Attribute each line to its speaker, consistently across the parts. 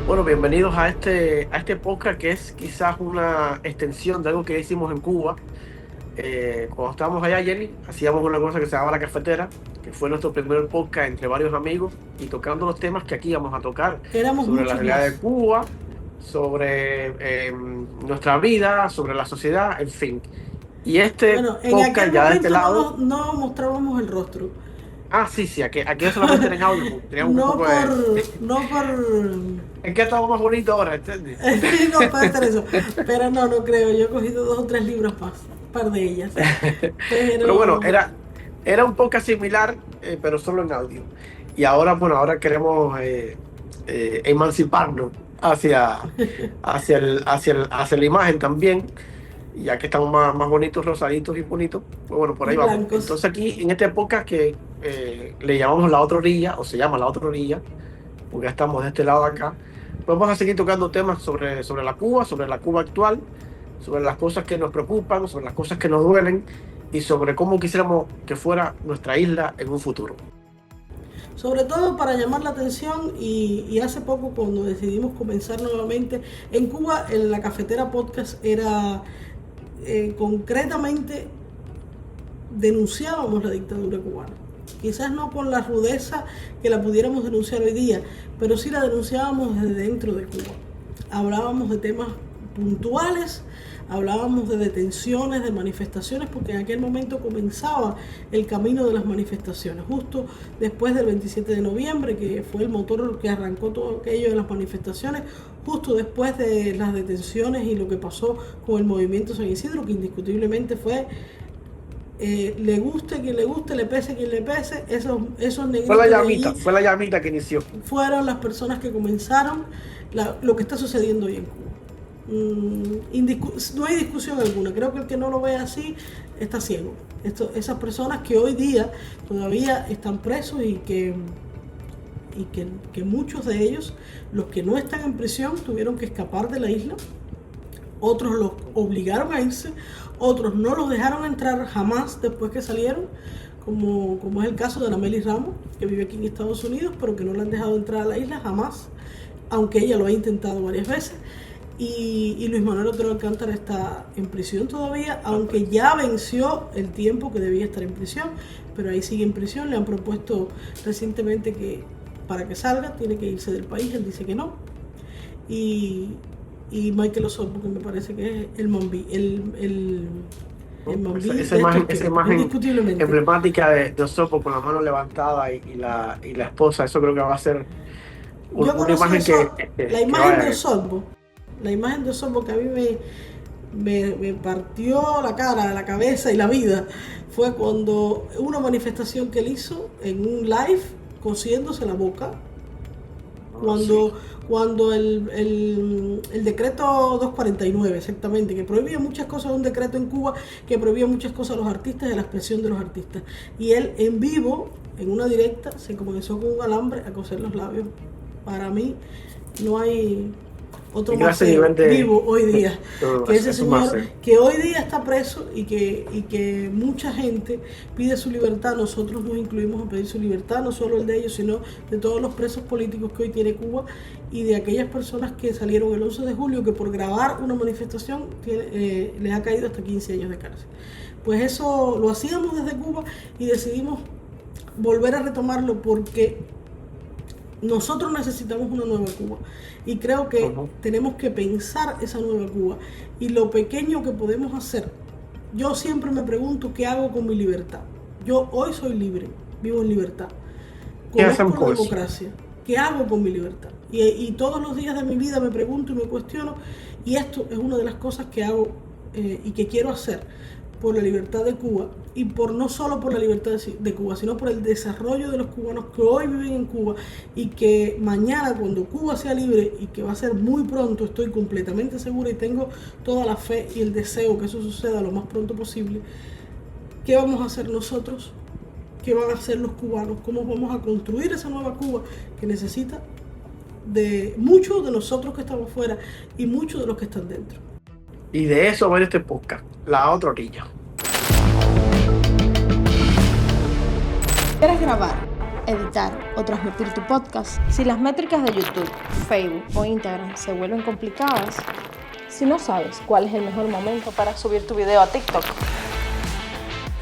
Speaker 1: Bueno, bienvenidos a este podcast que es quizás una extensión de algo que hicimos en Cuba. Cuando estábamos allá, Jenny, hacíamos una cosa que se llamaba La Cafetera, que fue nuestro primer podcast entre varios amigos y tocando los temas que aquí íbamos a tocar
Speaker 2: Éramos
Speaker 1: sobre la
Speaker 2: muchos
Speaker 1: realidad de
Speaker 2: más.
Speaker 1: Cuba, sobre nuestra vida, sobre la sociedad, en fin. Y este
Speaker 2: Bueno, en aquel
Speaker 1: podcast ya de este
Speaker 2: momento
Speaker 1: lado,
Speaker 2: no mostrábamos el rostro.
Speaker 1: sí, sí, aquí solamente era en audio, porque teníamos un
Speaker 2: No
Speaker 1: poco de...
Speaker 2: por, no por,
Speaker 1: Es que estamos más bonitos ahora, ¿entiendes?
Speaker 2: no puede ser eso. Pero no creo. Yo he cogido 2 o 3 libras más, un par de ellas.
Speaker 1: Pero bueno,
Speaker 2: Pero
Speaker 1: era un podcast similar, pero solo en audio. Y ahora, bueno, ahora queremos emanciparnos hacia la imagen también, ya que estamos más bonitos, rosaditos y bonitos. Pues bueno, por
Speaker 2: y
Speaker 1: ahí vamos.
Speaker 2: blancos.
Speaker 1: Entonces aquí, en este podcast que le llamamos La Otra Orilla, o se llama La Otra Orilla, porque ya estamos de este lado de acá, pues vamos a seguir tocando temas sobre sobre la Cuba actual, sobre las cosas que nos preocupan, sobre las cosas que nos duelen y sobre cómo quisiéramos que fuera nuestra isla en un futuro.
Speaker 2: Sobre todo para llamar la atención y hace poco cuando decidimos comenzar nuevamente en Cuba, en la Cafetera Podcast era concretamente denunciábamos la dictadura cubana. Quizás no con la rudeza que la pudiéramos denunciar hoy día, pero sí la denunciábamos desde dentro de Cuba. Hablábamos de temas puntuales, hablábamos de detenciones, de manifestaciones, porque en aquel momento comenzaba el camino de las manifestaciones, justo después del 27 de noviembre, que fue el motor que arrancó todo aquello de las manifestaciones, justo después de las detenciones y lo que pasó con el movimiento San Isidro, que indiscutiblemente fue le guste a quien le guste, le pese a quien le pese, esos negritos de allí
Speaker 1: Fue la llamita que inició.
Speaker 2: fueron las personas que comenzaron lo que está sucediendo hoy en Cuba. No hay discusión alguna, creo que el que no lo ve así está ciego. Esas personas que hoy día todavía están presos y que muchos de ellos, los que no están en prisión, tuvieron que escapar de la isla. Otros los obligaron a irse, otros no los dejaron entrar jamás después que salieron, como es el caso de Anameli Ramos, que vive aquí en Estados Unidos, pero que no le han dejado entrar a la isla jamás, aunque ella lo ha intentado varias veces. Y Luis Manuel Otero Alcántara está en prisión todavía, aunque ya venció el tiempo que debía estar en prisión, pero ahí sigue en prisión. Le han propuesto recientemente que para que salga tiene que irse del país, él dice que no. Y Michael Osorbo, que me parece que es el Mambí, el Mambí de
Speaker 1: Esa
Speaker 2: estos,
Speaker 1: imagen
Speaker 2: indiscutiblemente.
Speaker 1: emblemática de Osopo con la mano levantada y la esposa, eso creo que va a ser
Speaker 2: Yo
Speaker 1: una
Speaker 2: conocí
Speaker 1: imagen
Speaker 2: eso, la
Speaker 1: que
Speaker 2: imagen de
Speaker 1: vaya.
Speaker 2: Osorbo, la imagen de Osorbo que a mí me partió la cara, la cabeza y la vida, fue cuando una manifestación que él hizo en un live cosiéndose la boca.
Speaker 1: Sí.
Speaker 2: Cuando el decreto 249, exactamente, que prohibía muchas cosas, un decreto en Cuba que prohibía muchas cosas a los artistas, de la expresión de los artistas. Y él en vivo, en una directa, se comenzó con un alambre a coser los labios. Para mí no hay otro
Speaker 1: Y ese
Speaker 2: maceo
Speaker 1: nivel de...
Speaker 2: vivo hoy día que ese
Speaker 1: Es un
Speaker 2: señor
Speaker 1: máster.
Speaker 2: que hoy día está preso y que mucha gente pide su libertad. Nosotros nos incluimos a pedir su libertad, no solo el de ellos, sino de todos los presos políticos que hoy tiene Cuba y de aquellas personas que salieron el 11 de julio que por grabar una manifestación les ha caído hasta 15 años de cárcel. Pues eso lo hacíamos desde Cuba y decidimos volver a retomarlo porque nosotros necesitamos una nueva Cuba y creo que tenemos que pensar esa nueva Cuba y lo pequeño que podemos hacer. Yo siempre me pregunto qué hago con mi libertad. Yo hoy soy libre, vivo en libertad,
Speaker 1: ¿Qué hacemos
Speaker 2: conozco la
Speaker 1: con eso?
Speaker 2: democracia. ¿Qué hago con mi libertad? Y todos los días de mi vida me pregunto y me cuestiono, y esto es una de las cosas que hago y que quiero hacer por la libertad de Cuba y por no solo por la libertad de Cuba, sino por el desarrollo de los cubanos que hoy viven en Cuba y que mañana cuando Cuba sea libre, y que va a ser muy pronto, estoy completamente segura y tengo toda la fe y el deseo que eso suceda lo más pronto posible. ¿Qué vamos a hacer nosotros? ¿Qué van a hacer los cubanos? ¿Cómo vamos a construir esa nueva Cuba que necesita de muchos de nosotros que estamos fuera y muchos de los que están dentro?
Speaker 1: Y de eso va a ir este podcast, La Otra Orilla.
Speaker 2: ¿Quieres grabar
Speaker 3: editar o transmitir tu podcast, si las métricas de YouTube, Facebook o Instagram se vuelven complicadas, si no sabes cuál es el mejor momento para subir tu video a TikTok,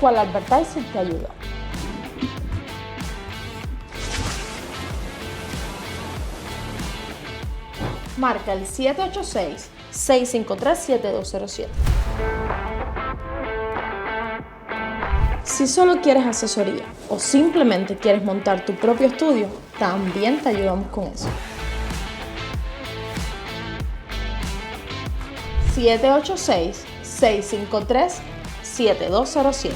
Speaker 3: ¿cuál advertiser te ayuda? Marca el 786-653-7207. Si solo quieres asesoría o simplemente quieres montar tu propio estudio, también te ayudamos con eso. 786-653-7207.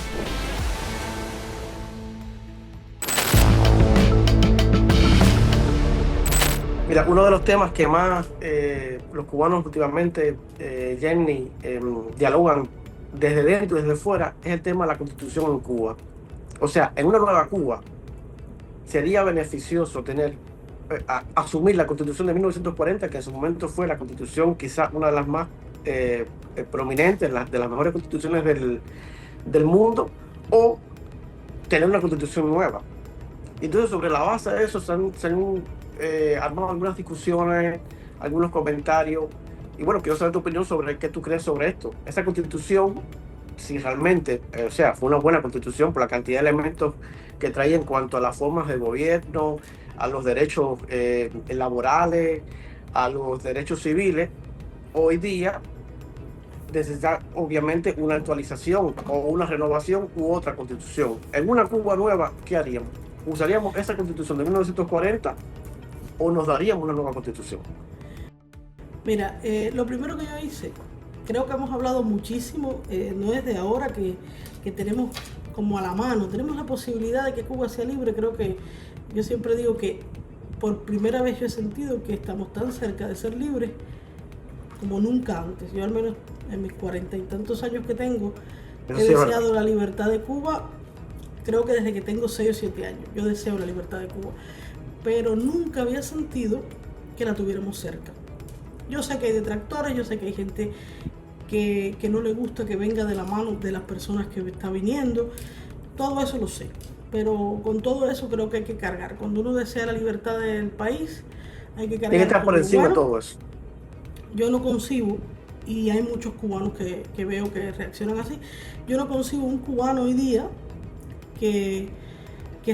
Speaker 1: Mira, uno de los temas que más los cubanos últimamente, Jenny, dialogan desde dentro y desde fuera es el tema de la constitución en Cuba. O sea, en una nueva Cuba sería beneficioso asumir la constitución de 1940, que en su momento fue la constitución quizás una de las más prominentes, de las mejores constituciones del mundo, o tener una constitución nueva. Entonces, sobre la base de eso se han armado algunas discusiones, algunos comentarios, y bueno, quiero saber tu opinión sobre qué tú crees sobre esto. Esa constitución, si realmente, fue una buena constitución por la cantidad de elementos que traía en cuanto a las formas de gobierno, a los derechos laborales, a los derechos civiles, hoy día necesita obviamente una actualización o una renovación u otra constitución. En una Cuba nueva, ¿qué haríamos? ¿Usaríamos esa constitución de 1940 o nos daríamos una nueva constitución?
Speaker 2: Mira, lo primero que yo hice, creo que hemos hablado muchísimo, no es de ahora que tenemos como a la mano, tenemos la posibilidad de que Cuba sea libre. Creo que yo siempre digo que por primera vez yo he sentido que estamos tan cerca de ser libres como nunca antes. Yo al menos en mis 40 y tantos años que tengo, he deseado la libertad de Cuba, creo que desde que tengo 6 o 7 años, yo deseo la libertad de Cuba, pero nunca había sentido que la tuviéramos cerca. Yo sé que hay detractores, yo sé que hay gente que no le gusta que venga de la mano de las personas que está viniendo, todo eso lo sé, pero con todo eso creo que hay que cargar. Cuando uno desea la libertad del país, hay que cargar.
Speaker 1: Tiene que estar por encima de todo eso.
Speaker 2: Yo no concibo, y hay muchos cubanos que veo que reaccionan así, yo no concibo un cubano hoy día que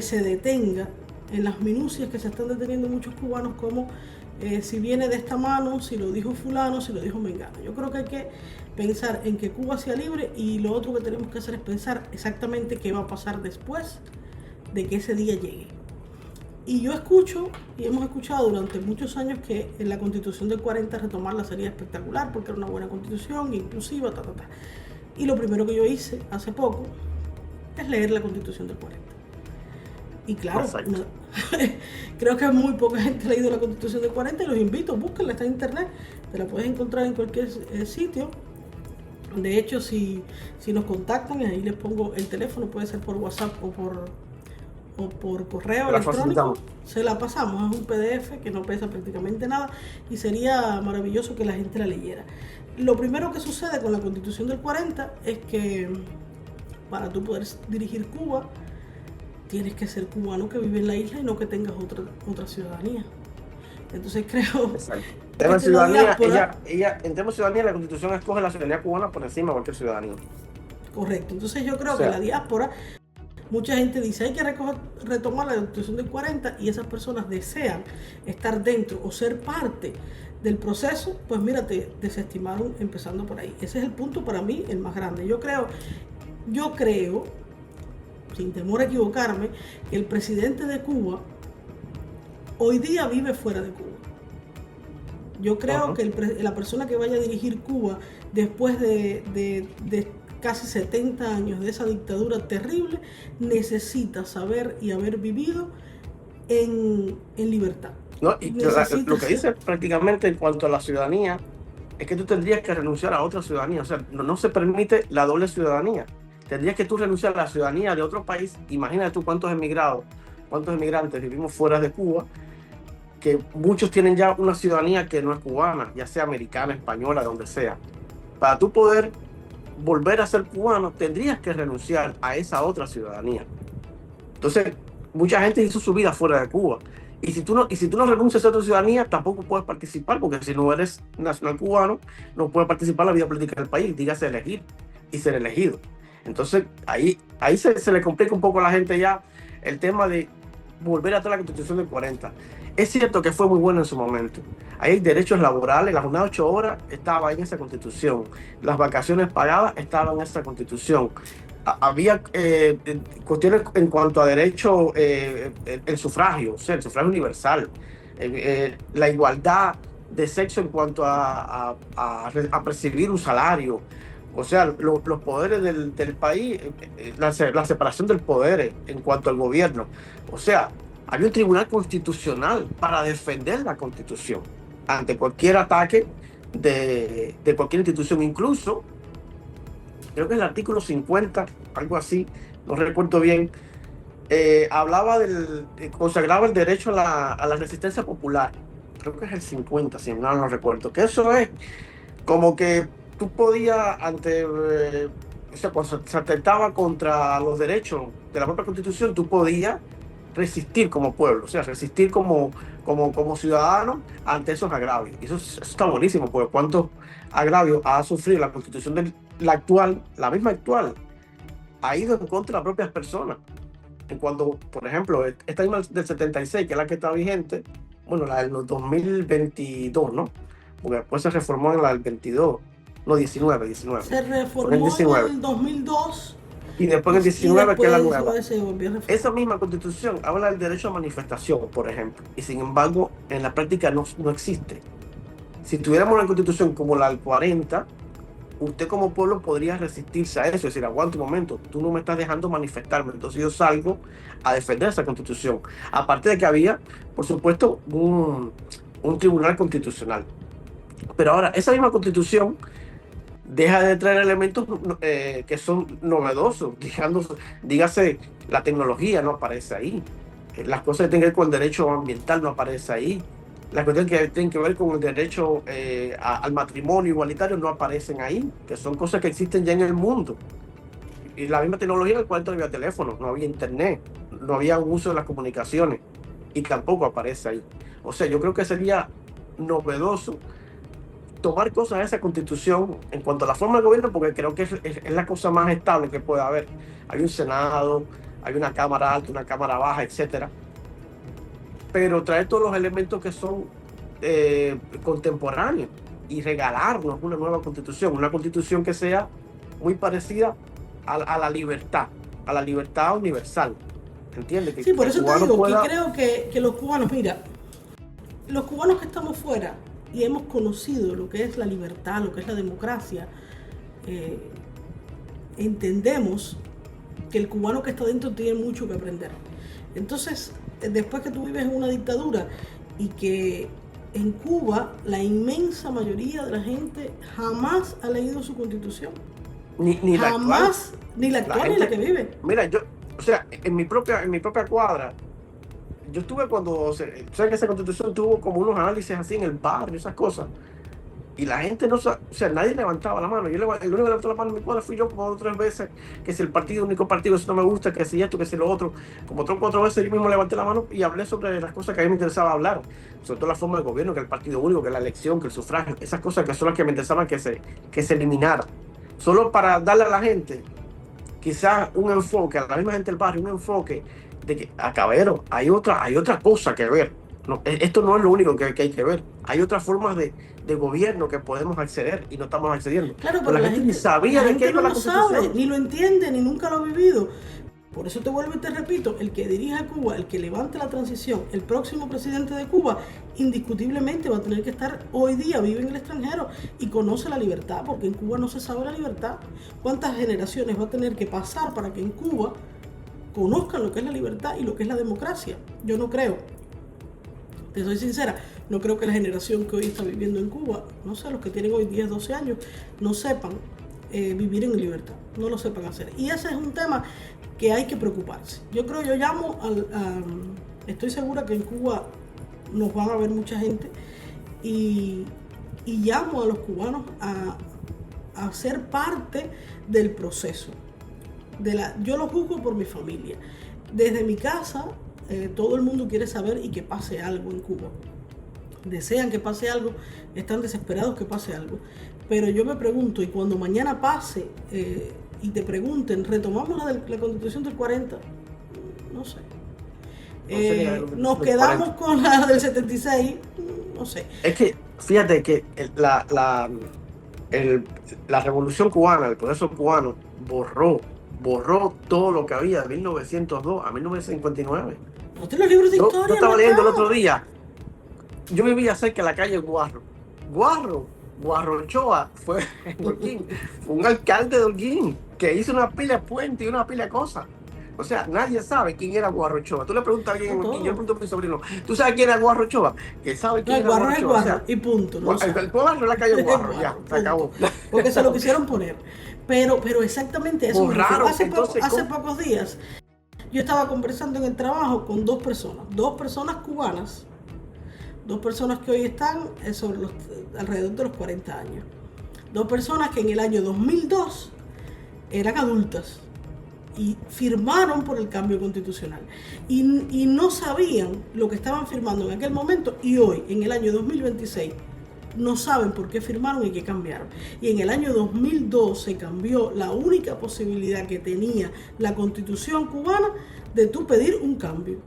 Speaker 2: se detenga en las minucias que se están deteniendo muchos cubanos, como si viene de esta mano, si lo dijo fulano, si lo dijo mengano. Yo creo que hay que pensar en que Cuba sea libre, y lo otro que tenemos que hacer es pensar exactamente qué va a pasar después de que ese día llegue. Y yo escucho, y hemos escuchado durante muchos años, que en la constitución del 40 retomarla sería espectacular porque era una buena constitución, inclusiva, Y lo primero que yo hice hace poco es leer la constitución del 40. Y claro, creo que muy poca gente ha leído la constitución del 40, y los invito, búsquenla, está en internet, te la puedes encontrar en cualquier sitio. De hecho, si nos contactan, ahí les pongo el teléfono, puede ser por WhatsApp o por correo electrónico, se la pasamos. Es un PDF que no pesa prácticamente nada, y sería maravilloso que la gente la leyera. Lo primero que sucede con la constitución del 40 es que para tú poder dirigir Cuba, tienes que ser cubano que vive en la isla y no que tengas otra ciudadanía. Entonces creo
Speaker 1: que en ciudadanía, en temas de ciudadanía, la constitución escoge la ciudadanía cubana por encima de cualquier ciudadanía.
Speaker 2: Correcto. Entonces yo creo que la diáspora, mucha gente dice hay que retomar la constitución del 40, y esas personas desean estar dentro o ser parte del proceso, pues mira, te desestimaron empezando por ahí. Ese es el punto para mí el más grande. Yo creo, sin temor a equivocarme, que el presidente de Cuba hoy día vive fuera de Cuba. Yo creo que la persona que vaya a dirigir Cuba después de casi 70 años de esa dictadura terrible, necesita saber y haber vivido en libertad.
Speaker 1: No, y lo que dice prácticamente en cuanto a la ciudadanía es que tú tendrías que renunciar a otra ciudadanía. O sea, no se permite la doble ciudadanía. Tendrías que tú renunciar a la ciudadanía de otro país. Imagínate tú cuántos emigrantes vivimos fuera de Cuba, que muchos tienen ya una ciudadanía que no es cubana, ya sea americana, española, donde sea. Para tú poder volver a ser cubano, tendrías que renunciar a esa otra ciudadanía. Entonces, mucha gente hizo su vida fuera de Cuba. Y si tú no renuncias a tu ciudadanía, tampoco puedes participar, porque si no eres nacional cubano, no puedes participar en la vida política del país, dígase elegir y ser elegido. Entonces, ahí se le complica un poco a la gente ya el tema de volver a la Constitución del 40. Es cierto que fue muy bueno en su momento. Hay derechos laborales, la jornada de 8 horas estaba en esa Constitución, las vacaciones pagadas estaban en esa Constitución. Había cuestiones en cuanto a derecho, el sufragio, o sea, el sufragio universal, la igualdad de sexo en cuanto a percibir un salario, o sea, los poderes del país, la separación del poder en cuanto al gobierno. O sea, había un tribunal constitucional para defender la Constitución ante cualquier ataque de cualquier institución, incluso creo que el artículo 50, algo así, no recuerdo bien, consagraba el derecho a la resistencia popular. Creo que es el 50, si no recuerdo. Que eso es como que tú podías, o sea, cuando se atentaba contra los derechos de la propia Constitución, tú podías resistir como pueblo, o sea, resistir como ciudadano ante esos agravios. Y eso está buenísimo, porque cuántos agravios ha sufrido la Constitución la misma actual, ha ido en contra de las propias personas. En cuanto, por ejemplo, esta misma del 76, que es la que está vigente, bueno, la del 2022, ¿no? Porque después se reformó en la del 22, no, 19.
Speaker 2: Se reformó en el 2002.
Speaker 1: Y después en el 19, que es la nueva.
Speaker 2: Esa
Speaker 1: misma Constitución habla del derecho a manifestación, por ejemplo, y sin embargo, en la práctica no existe. Si tuviéramos una Constitución como la del 40, usted como pueblo podría resistirse a eso, es decir, aguanta un momento, tú no me estás dejando manifestarme, entonces yo salgo a defender esa Constitución. Aparte de que había, por supuesto, un tribunal constitucional. Pero ahora, esa misma Constitución deja de traer elementos que son novedosos, dígase, la tecnología no aparece ahí, las cosas que tienen que ver con el derecho ambiental no aparece ahí, las cuestiones que tienen que ver con el derecho al matrimonio igualitario no aparecen ahí, que son cosas que existen ya en el mundo. Y la misma tecnología en el cual no había teléfono, no había internet, no había un uso de las comunicaciones, y tampoco aparece ahí. O sea, yo creo que sería novedoso tomar cosas de esa Constitución en cuanto a la forma de gobierno, porque creo que es la cosa más estable que puede haber. Hay un Senado, hay una Cámara alta, una Cámara baja, etcétera. Pero traer todos los elementos que son contemporáneos y regalarnos una nueva Constitución, una Constitución que sea muy parecida a la libertad universal. ¿Entiendes?
Speaker 2: Sí, por eso te digo que creo que los cubanos, mira, los cubanos que estamos fuera y hemos conocido lo que es la libertad, lo que es la democracia, entendemos que el cubano que está dentro tiene mucho que aprender. Entonces, después que tú vives en una dictadura y que en Cuba la inmensa mayoría de la gente jamás ha leído su Constitución,
Speaker 1: ni la actual,
Speaker 2: ni la que vive.
Speaker 1: Mira, yo, o sea, en mi propia cuadra, yo estuve cuando, sabes que esa Constitución tuvo como unos análisis así en el barrio, esas cosas, y la gente no, o sea, nadie levantaba la mano. El único que levantó la mano en mi cuadra fui yo como 2 o 3 veces, que si el único partido, eso no me gusta, que si esto, que si lo otro. Como 3 o 4 veces yo mismo levanté la mano y hablé sobre las cosas que a mí me interesaba hablar, sobre todo la forma de gobierno, que el partido único, que la elección, que el sufragio, esas cosas que son las que me interesaban que se eliminaran. Solo para darle a la gente quizás un enfoque, a la misma gente del barrio, un enfoque de que, caballero, hay otra cosa que ver. No, esto no es lo único que hay que ver. Hay otras formas de gobierno que podemos acceder y no estamos accediendo.
Speaker 2: Claro, pero la gente
Speaker 1: ni sabía de qué iba la Constitución.
Speaker 2: Sabe, ni lo entiende, ni nunca lo ha vivido. Por eso te vuelvo y te repito, el que dirija Cuba, el que levante la transición, el próximo presidente de Cuba, indiscutiblemente va a tener que estar hoy día, vive en el extranjero y conoce la libertad, porque en Cuba no se sabe la libertad. ¿Cuántas generaciones va a tener que pasar para que en Cuba conozcan lo que es la libertad y lo que es la democracia? Yo no creo. Te soy sincera, no creo que la generación que hoy está viviendo en Cuba, no sé, los que tienen hoy 10, 12 años, no sepan vivir en libertad, no lo sepan hacer. Y ese es un tema que hay que preocuparse. Yo llamo estoy segura que en Cuba nos van a ver mucha gente y llamo a los cubanos a ser parte del proceso. Yo lo juzgo por mi familia. Desde mi casa, todo el mundo quiere saber y que pase algo en Cuba. Desean que pase algo, están desesperados que pase algo. Pero yo me pregunto, y cuando mañana pase y te pregunten, ¿retomamos la Constitución del 40? No sé. Nos quedamos con la del 76, no sé.
Speaker 1: Es que, fíjate que la Revolución Cubana, el proceso cubano, borró todo lo que había de 1902 a 1959.
Speaker 2: ¿No te los libros de historia?
Speaker 1: Yo estaba leyendo el otro día. Yo vivía cerca de la calle Guarro. Guarro Ochoa fue en Holguín, un alcalde de Holguín que hizo una pila de puentes y una pila de cosas. O sea, nadie sabe quién era Guarro Ochoa. Tú le preguntas a alguien en Holguín, yo le pregunto a mi sobrino, ¿tú sabes quién era Guarro Ochoa? Que sabe quién era Guarro Ochoa.
Speaker 2: O sea, y punto. No
Speaker 1: el Guarro es la calle Guarro, ya, se acabó.
Speaker 2: Porque se lo quisieron poner. Pero exactamente eso.
Speaker 1: Raro,
Speaker 2: hace pocos días yo estaba conversando en el trabajo con dos personas cubanas. Dos personas que hoy están alrededor de los 40 años. Dos personas que en el año 2002 eran adultas y firmaron por el cambio constitucional. Y no sabían lo que estaban firmando en aquel momento, y hoy, en el año 2026, no saben por qué firmaron y qué cambiaron. Y en el año 2002 se cambió la única posibilidad que tenía la Constitución cubana de tú pedir un cambio.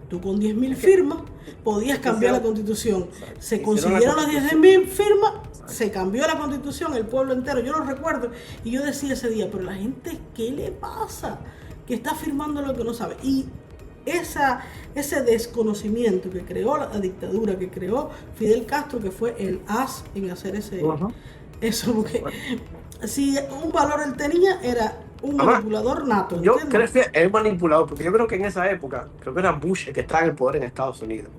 Speaker 2: Tú con 10.000 firmas podías cambiar la Constitución. Se consiguieron las 10.000 firmas, se cambió la Constitución, el pueblo entero. Yo lo recuerdo y yo decía ese día, pero la gente, ¿qué le pasa? Que está firmando lo que no sabe. Y ese desconocimiento que creó la dictadura, que creó Fidel Castro, que fue el as en hacer eso, porque si un valor él tenía, era un manipulador nato.
Speaker 1: Yo creo que es manipulador, porque yo creo que en esa época, creo que era Bush el que estaba en el poder en Estados Unidos.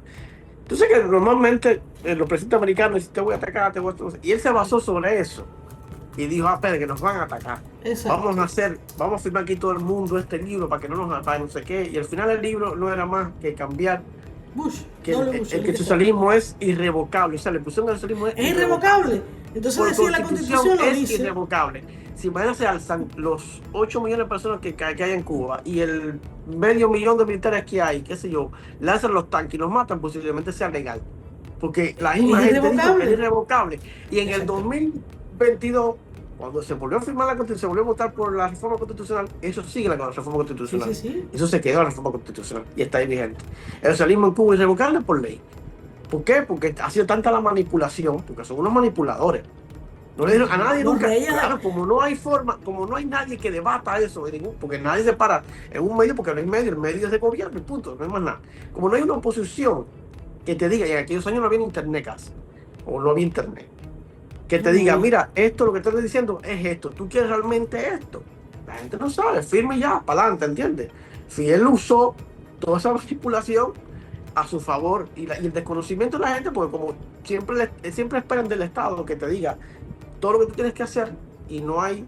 Speaker 1: Entonces que normalmente los presidentes americanos dicen, te voy a atacar, y él se basó sobre eso. Y dijo, espera, que nos van a atacar.
Speaker 2: Exacto.
Speaker 1: Vamos a firmar aquí todo el mundo este libro para que no nos ataquen, no sé qué. Y al final el libro no era más que cambiar
Speaker 2: Bush,
Speaker 1: que el socialismo es irrevocable. O sea, la inclusión del socialismo es
Speaker 2: irrevocable. Entonces decía la Constitución
Speaker 1: es irrevocable. Si mañana se alzan los 8 millones de personas que hay en Cuba y el medio millón de militares que hay, qué sé yo, lanzan los tanques y los matan, posiblemente sea legal. Porque la misma gente dijo que es irrevocable. Y en el 2022, cuando se volvió a firmar la Constitución, se volvió a votar por la reforma constitucional, eso sigue la reforma constitucional.
Speaker 2: Sí.
Speaker 1: Eso se quedó en la reforma constitucional y está ahí vigente. El socialismo en Cuba es irrevocable por ley. ¿Por qué? Porque ha sido tanta la manipulación, porque son unos manipuladores. No le dieron a nadie nunca. Claro, como no hay forma, como no hay nadie que debata eso, porque nadie se para en un medio, porque no hay medio, el medio es de gobierno, punto, no hay más nada. Como no hay una oposición que te diga, y en aquellos años no había internet casi, o no había internet, que te diga, mira, esto lo que te estoy diciendo es esto, tú quieres realmente esto. La gente no sabe, firme ya, para adelante, ¿entiendes? Si él usó toda esa manipulación a su favor y el desconocimiento de la gente, porque como siempre esperan del Estado que te diga todo lo que tú tienes que hacer y no hay,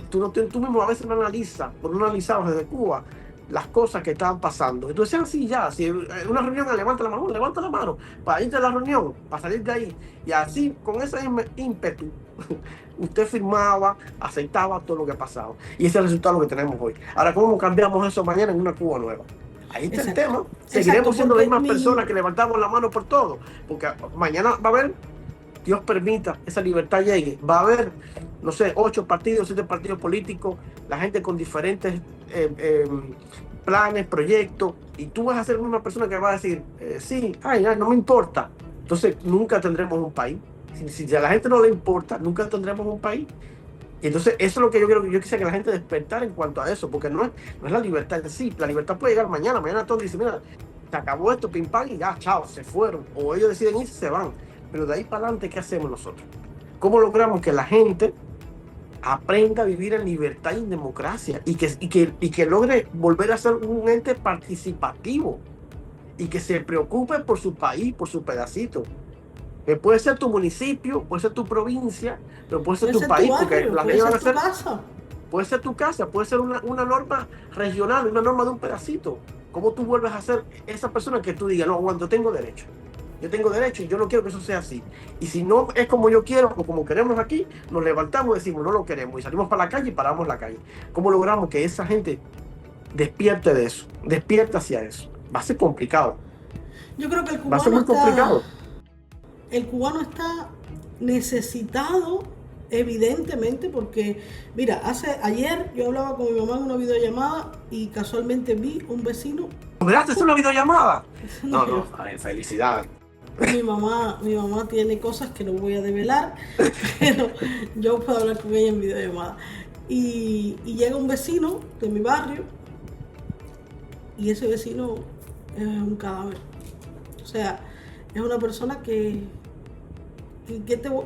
Speaker 1: tú mismo a veces no analizabas desde Cuba las cosas que estaban pasando. Y tú decías así ya, si una reunión levanta la mano para irte a la reunión, para salir de ahí. Y así, con ese ímpetu, usted firmaba, aceptaba todo lo que pasaba. Y ese es el resultado que tenemos hoy. Ahora, ¿cómo cambiamos eso mañana en una Cuba nueva? Ahí está el tema. Seguiremos siendo las mismas personas que levantamos la mano por todo. Porque mañana va a haber, Dios permita, esa libertad llegue. Va a haber, no sé, 8 partidos, 7 partidos políticos, la gente con diferentes planes, proyectos, y tú vas a ser una persona que va a decir, sí, no me importa. Entonces nunca tendremos un país. Si a la gente no le importa, nunca tendremos un país. Y entonces eso es lo que yo quisiera que la gente despertara en cuanto a eso, porque no es la libertad en sí. La libertad puede llegar mañana todos dicen, mira, se acabó esto, pim pam, y ya, chao, se fueron. O ellos deciden irse, se van. Pero de ahí para adelante, ¿qué hacemos nosotros? ¿Cómo logramos que la gente aprenda a vivir en libertad y en democracia y que logre volver a ser un ente participativo y que se preocupe por su país, por su pedacito? Que puede ser tu municipio, puede ser tu provincia, pero puede ser tu país, porque las leyes van a ser, puede ser tu casa, puede ser una norma regional, una norma de un pedacito. ¿Cómo tú vuelves a ser esa persona que tú digas, no, aguanto, tengo derecho y yo no quiero que eso sea así? Y si no es como yo quiero o como queremos aquí, nos levantamos y decimos, no lo queremos, y salimos para la calle y paramos la calle. ¿Cómo logramos que esa gente despierte de eso, despierta hacia eso. Va a ser complicado.
Speaker 2: Yo creo que
Speaker 1: Va a ser muy complicado.
Speaker 2: El cubano está necesitado, evidentemente, porque, mira, ayer yo hablaba con mi mamá en una videollamada y casualmente vi un vecino.
Speaker 1: ¿Lograste hacer una videollamada?
Speaker 2: No,
Speaker 1: No, felicidades.
Speaker 2: Mi mamá tiene cosas que no voy a develar, pero yo puedo hablar con ella en videollamada. Y llega un vecino de mi barrio y ese vecino es un cadáver. O sea, es una persona que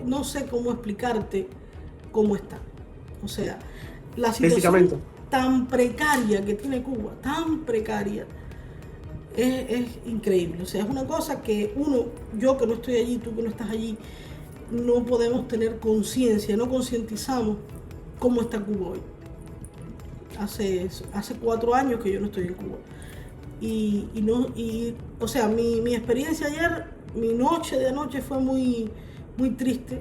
Speaker 2: no sé cómo explicarte cómo está. O sea, la situación tan precaria que tiene Cuba, tan precaria, es increíble. O sea, es una cosa que yo que no estoy allí, tú que no estás allí, no podemos tener conciencia, no concientizamos cómo está Cuba hoy. Hace 4 años que yo no estoy en Cuba. O sea, mi experiencia ayer, mi noche de anoche fue muy, muy triste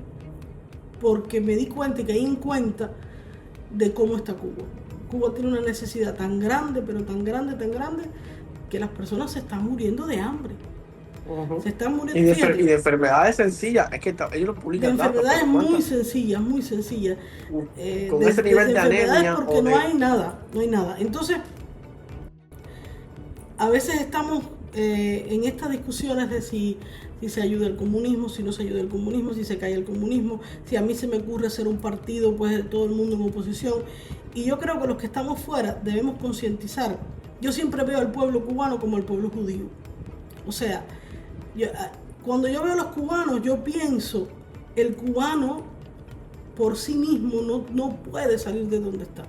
Speaker 2: porque me di cuenta y caí en cuenta de cómo está Cuba. Cuba tiene una necesidad tan grande, pero tan grande, que las personas se están muriendo de hambre. Se están muriendo
Speaker 1: y de enfermedades sencillas. Es que ellos lo publican.
Speaker 2: De enfermedades muy sencillas.
Speaker 1: Con ese nivel de anemia.
Speaker 2: Porque no hay nada. Entonces, a veces estamos en estas discusiones de si se ayuda el comunismo, si no se ayuda el comunismo, si se cae el comunismo, si a mí se me ocurre hacer un partido, pues de todo el mundo en oposición. Y yo creo que los que estamos fuera debemos concientizar. Yo siempre veo al pueblo cubano como el pueblo judío. O sea, cuando yo veo a los cubanos, yo pienso, el cubano por sí mismo no puede salir de donde está.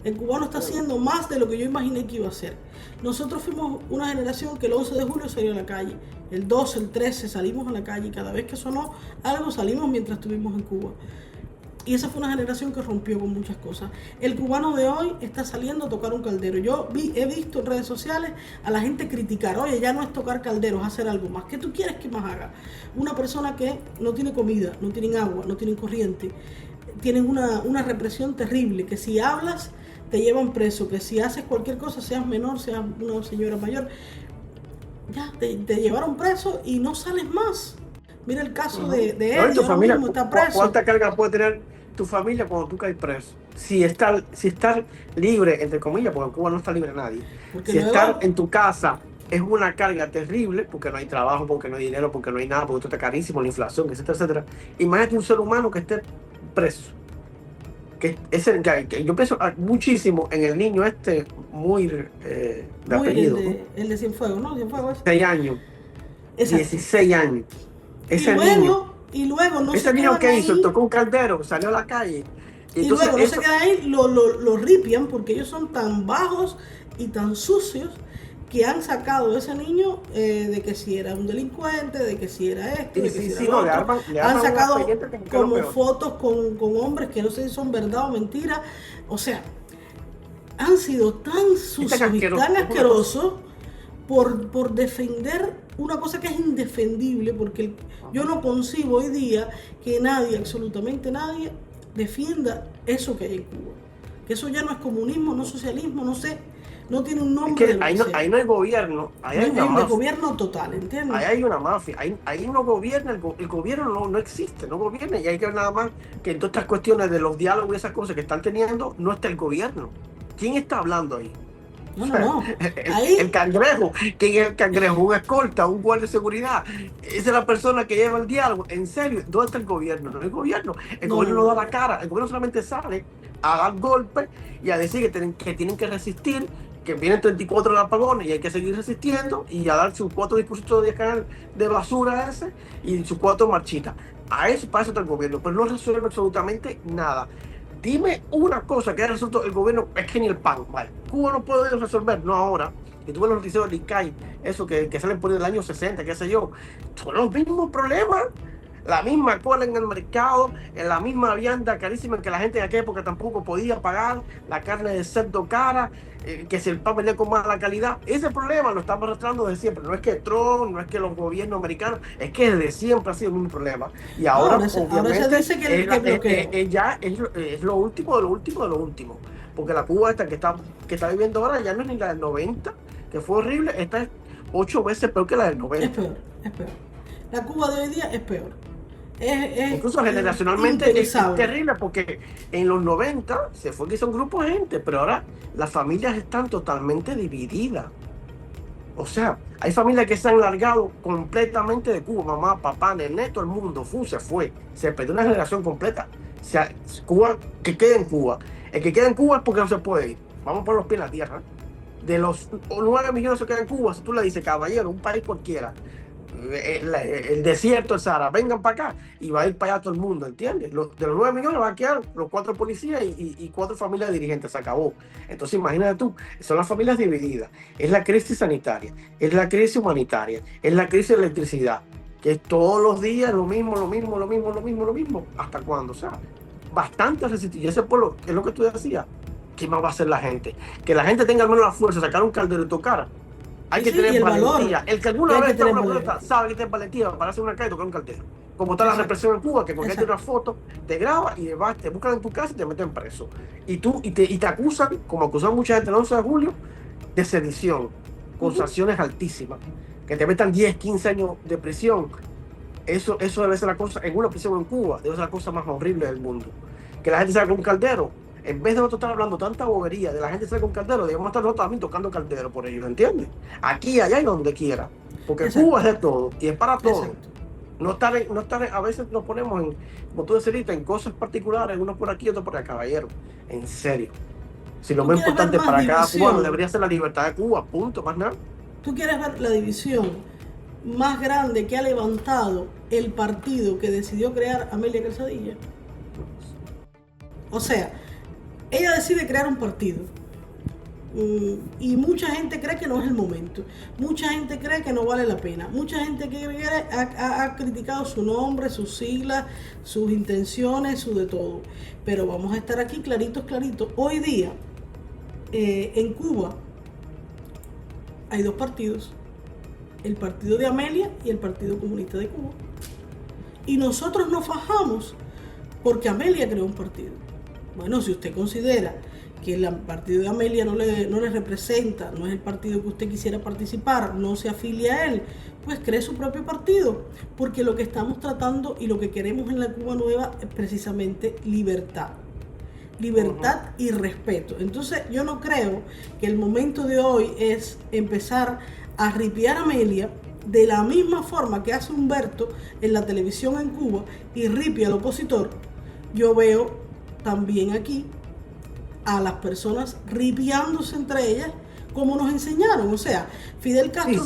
Speaker 2: El cubano está haciendo más de lo que yo imaginé que iba a hacer. Nosotros fuimos una generación que el 11 de julio salió a la calle. El 12, el 13 salimos a la calle y cada vez que sonó algo salimos mientras estuvimos en Cuba. Y esa fue una generación que rompió con muchas cosas. El cubano de hoy está saliendo a tocar un caldero. He visto en redes sociales a la gente criticar, oye, ya no es tocar calderos, es hacer algo más. ¿Qué tú quieres que más haga? Una persona que no tiene comida, no tienen agua, no tienen corriente, tienen una represión terrible, que si hablas te llevan preso, que si haces cualquier cosa, seas menor, seas una señora mayor, ya te llevaron preso y no sales más. Mira el caso de él,
Speaker 1: tu familia,
Speaker 2: mismo está preso.
Speaker 1: ¿Cuánta carga puede tener tu familia cuando tú caes preso? Si estar libre, entre comillas, porque en Cuba no está libre nadie. Porque si estar en tu casa es una carga terrible, porque no hay trabajo, porque no hay dinero, porque no hay nada, porque todo está carísimo, la inflación, etcétera, etcétera. Imagínate un ser humano que esté preso. Que yo pienso muchísimo en el niño muy de apellido.
Speaker 2: El de Cienfuegos, ¿no? Cienfuegos.
Speaker 1: 6 años. Exacto. 16 años.
Speaker 2: Y luego no
Speaker 1: ese niño que hizo, tocó un caldero, salió a la calle.
Speaker 2: Y luego no se queda ahí, lo ripian porque ellos son tan bajos y tan sucios que han sacado a ese niño de que si era un delincuente, de que si era esto, de que si era otro. Han sacado como fotos con hombres que no sé si son verdad o mentira. O sea, han sido tan sucios y tan asquerosos por defender una cosa que es indefendible, porque yo no concibo hoy día que nadie, absolutamente nadie, defienda eso que hay en Cuba. Que eso ya no es comunismo, no socialismo, no sé. No tiene un nombre.
Speaker 1: Es que ahí no hay gobierno, ahí hay una mafia.
Speaker 2: Gobierno total, ¿entiendes?
Speaker 1: Ahí hay una mafia, ahí no gobierna, el gobierno no existe, no gobierna, y hay que ver nada más que en todas estas cuestiones de los diálogos y esas cosas que están teniendo, no está el gobierno. ¿Quién está hablando ahí?
Speaker 2: No.
Speaker 1: El cangrejo. ¿Quién es el cangrejo? Un escolta, un guardia de seguridad. Esa es la persona que lleva el diálogo. En serio, ¿dónde está el gobierno? No hay gobierno. El gobierno no da la cara. El gobierno solamente sale a dar golpes y a decir que tienen que resistir, que vienen 34 apagones y hay que seguir resistiendo, y a dar sus 4 dispositivos de basura ese y sus 4 marchitas. Para eso está el gobierno, pero no resuelve absolutamente nada. Dime una cosa que haya resuelto el gobierno, es que ni el pan, ¿vale? Cuba no puede resolver, no ahora. Y tuve los noticieros del ICAI, eso que salen por el año 60, qué sé yo. Son los mismos problemas. La misma cola en el mercado, en la misma vianda carísima que la gente en aquella época tampoco podía pagar, la carne de cerdo cara, que si el pan venía con mala calidad. Ese problema lo estamos arrastrando desde siempre. No es que Trump, no es que los gobiernos americanos, es que desde siempre ha sido un problema. Y ahora, obviamente,
Speaker 2: se dice que
Speaker 1: ya es lo último de lo último de lo último. Porque la Cuba esta que está viviendo ahora ya no es ni la del 90, que fue horrible, esta es 8 veces peor que la del 90.
Speaker 2: Es peor. La Cuba de hoy día es peor.
Speaker 1: Incluso generacionalmente es terrible, porque en los 90 se fue que son grupos de gente, pero ahora las familias están totalmente divididas. O sea, hay familias que se han largado completamente de Cuba, mamá, papá, nené, todo el mundo, se fue, se perdió una generación completa. O sea, Cuba, que quede en Cuba. El que queda en Cuba es porque no se puede ir. Vamos por los pies en la tierra. De los 9 millones que quedan en Cuba, si tú le dices, caballero, un país cualquiera, el desierto, el Sahara, vengan para acá, y va a ir para allá todo el mundo, ¿entiendes? De los 9 millones van a quedar los 4 policías y 4 familias de dirigentes, se acabó. Entonces imagínate tú, son las familias divididas, es la crisis sanitaria, es la crisis humanitaria, es la crisis de electricidad, que es todos los días lo mismo, ¿hasta cuándo? O sea, bastante resistido. Y ese pueblo, es lo que tú decías, ¿qué más va a hacer la gente? Que la gente tenga al menos la fuerza de sacar un caldero y tocar. Hay que tener valentía. El que alguna vez está en una pelota sabe que tiene valentía para hacer una calle y tocar un caldero. Como está la represión en Cuba, que cuando tiene una foto, te graba y te buscan en tu casa y te meten preso. Y te acusan, como acusaron mucha gente el 11 de julio, de sedición, con sanciones altísimas. Que te metan 10, 15 años de prisión. Eso debe ser la cosa, en una prisión en Cuba, debe ser la cosa más horrible del mundo. Que la gente salga con un caldero. En vez de nosotros estar hablando tanta bobería de la gente salga con caldero, debemos estar nosotros también tocando caldero por ellos, ¿entiendes? Aquí, allá y donde quiera. Porque Exacto. Cuba es de todo y es para todos. No estar, a veces nos ponemos en, como tú decías, en cosas particulares, unos por aquí, otros por acá, caballero. En serio. Si lo más importante para cada cubano debería ser la libertad de Cuba, punto, más nada.
Speaker 2: ¿Tú quieres ver la división más grande que ha levantado el partido que decidió crear Amelia Calzadilla? O sea, ella decide crear un partido y mucha gente cree que no es el momento, mucha gente cree que no vale la pena, mucha gente que ha criticado su nombre, sus siglas, sus intenciones, su de todo. Pero vamos a estar aquí claritos. Hoy día en Cuba hay 2 partidos, el partido de Amelia y el Partido Comunista de Cuba, y nosotros nos fajamos porque Amelia creó un partido. Bueno, si usted considera que el partido de Amelia no le representa, no es el partido que usted quisiera participar, no se afilia a él, pues cree su propio partido, porque lo que estamos tratando y lo que queremos en la Cuba Nueva es precisamente libertad y respeto. Entonces yo no creo que el momento de hoy es empezar a ripiar a Amelia de la misma forma que hace Humberto en la televisión en Cuba y ripia al opositor. Yo veo también aquí a las personas ripiándose entre ellas como nos enseñaron. O sea, Fidel Castro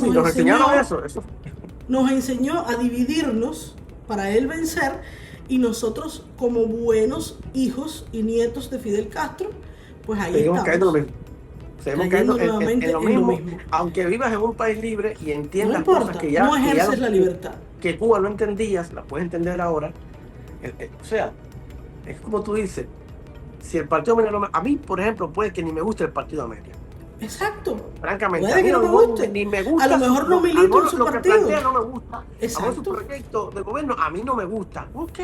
Speaker 2: nos enseñó a dividirnos para él vencer, y nosotros como buenos hijos y nietos de Fidel Castro, pues ahí
Speaker 1: seguimos cayendo en lo mismo. Aunque vivas en un país libre y entiendas cosas que ya
Speaker 2: no ejerces la libertad,
Speaker 1: que Cuba no entendías, la puedes entender ahora. O sea, es como tú dices, si el partido Amelia a mí, por ejemplo, puede que ni me guste el partido Amelia.
Speaker 2: Exacto.
Speaker 1: Francamente,
Speaker 2: puede que no me guste.
Speaker 1: Ni me gusta.
Speaker 2: A lo mejor no milito en su
Speaker 1: partido. Lo que plantea no me gusta.
Speaker 2: Exacto.
Speaker 1: A su proyecto de gobierno a mí no me gusta. Ok,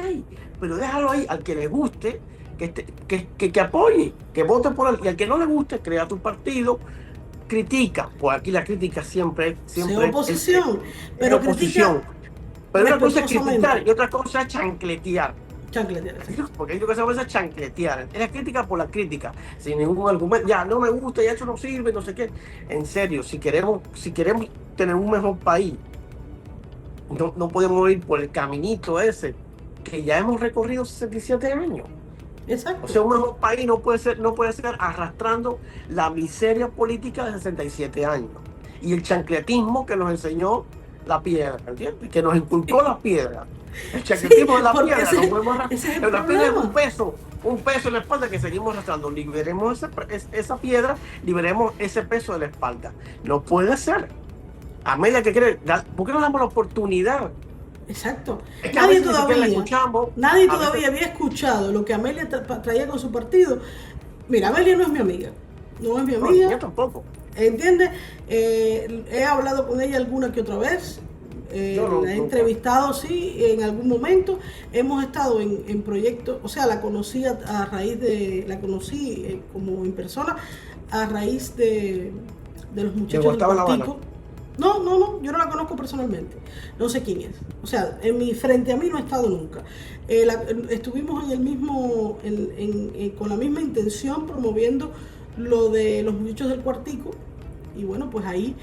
Speaker 1: pero déjalo ahí, al que le guste, que apoye, que vote por él, y al que no le guste, crea tu partido, critica. Pues aquí la crítica siempre
Speaker 2: es oposición, pero
Speaker 1: oposición. Pero una cosa es criticar y otra cosa es chancletear. Porque hay que hacer chancletear. Es la crítica por la crítica, sin ningún argumento. Ya no me gusta, ya eso no sirve, no sé qué. En serio, si queremos tener un mejor país, no podemos ir por el caminito ese que ya hemos recorrido 67 años.
Speaker 2: Exacto.
Speaker 1: O sea, un mejor país no puede ser arrastrando la miseria política de 67 años y el chancletismo que nos enseñó la piedra, ¿entiendes? Que nos inculcó la piedra. El chancletismo de la piedra, la piedra es un peso en la espalda que seguimos arrastrando. Liberemos esa piedra, liberemos ese peso de la espalda. No puede ser. A medida que quiere, ¿por qué no damos la oportunidad
Speaker 2: Exacto.
Speaker 1: Es que a
Speaker 2: Nadie
Speaker 1: veces ni siquiera la
Speaker 2: todavía,
Speaker 1: escuchamos.
Speaker 2: nadie
Speaker 1: A
Speaker 2: todavía
Speaker 1: veces,
Speaker 2: había escuchado lo que Amelia traía con su partido. Mira, Amelia no es mi amiga. No es mi
Speaker 1: no,
Speaker 2: amiga.
Speaker 1: yo tampoco.
Speaker 2: ¿Entiendes? He hablado con ella alguna que otra vez.
Speaker 1: Yo no,
Speaker 2: La he
Speaker 1: nunca.
Speaker 2: entrevistado, sí, en algún momento. Hemos estado en proyectos, o sea, la conocí a raíz de, la conocí como en persona, a raíz de los muchachos del
Speaker 1: estaba en La Habana.
Speaker 2: Partico. No, yo no la conozco personalmente. No sé quién es. O sea, frente a mí no ha estado nunca. Estuvimos en el mismo, con la misma intención promoviendo lo de los muchachos del Cuartico. Y bueno, pues ahí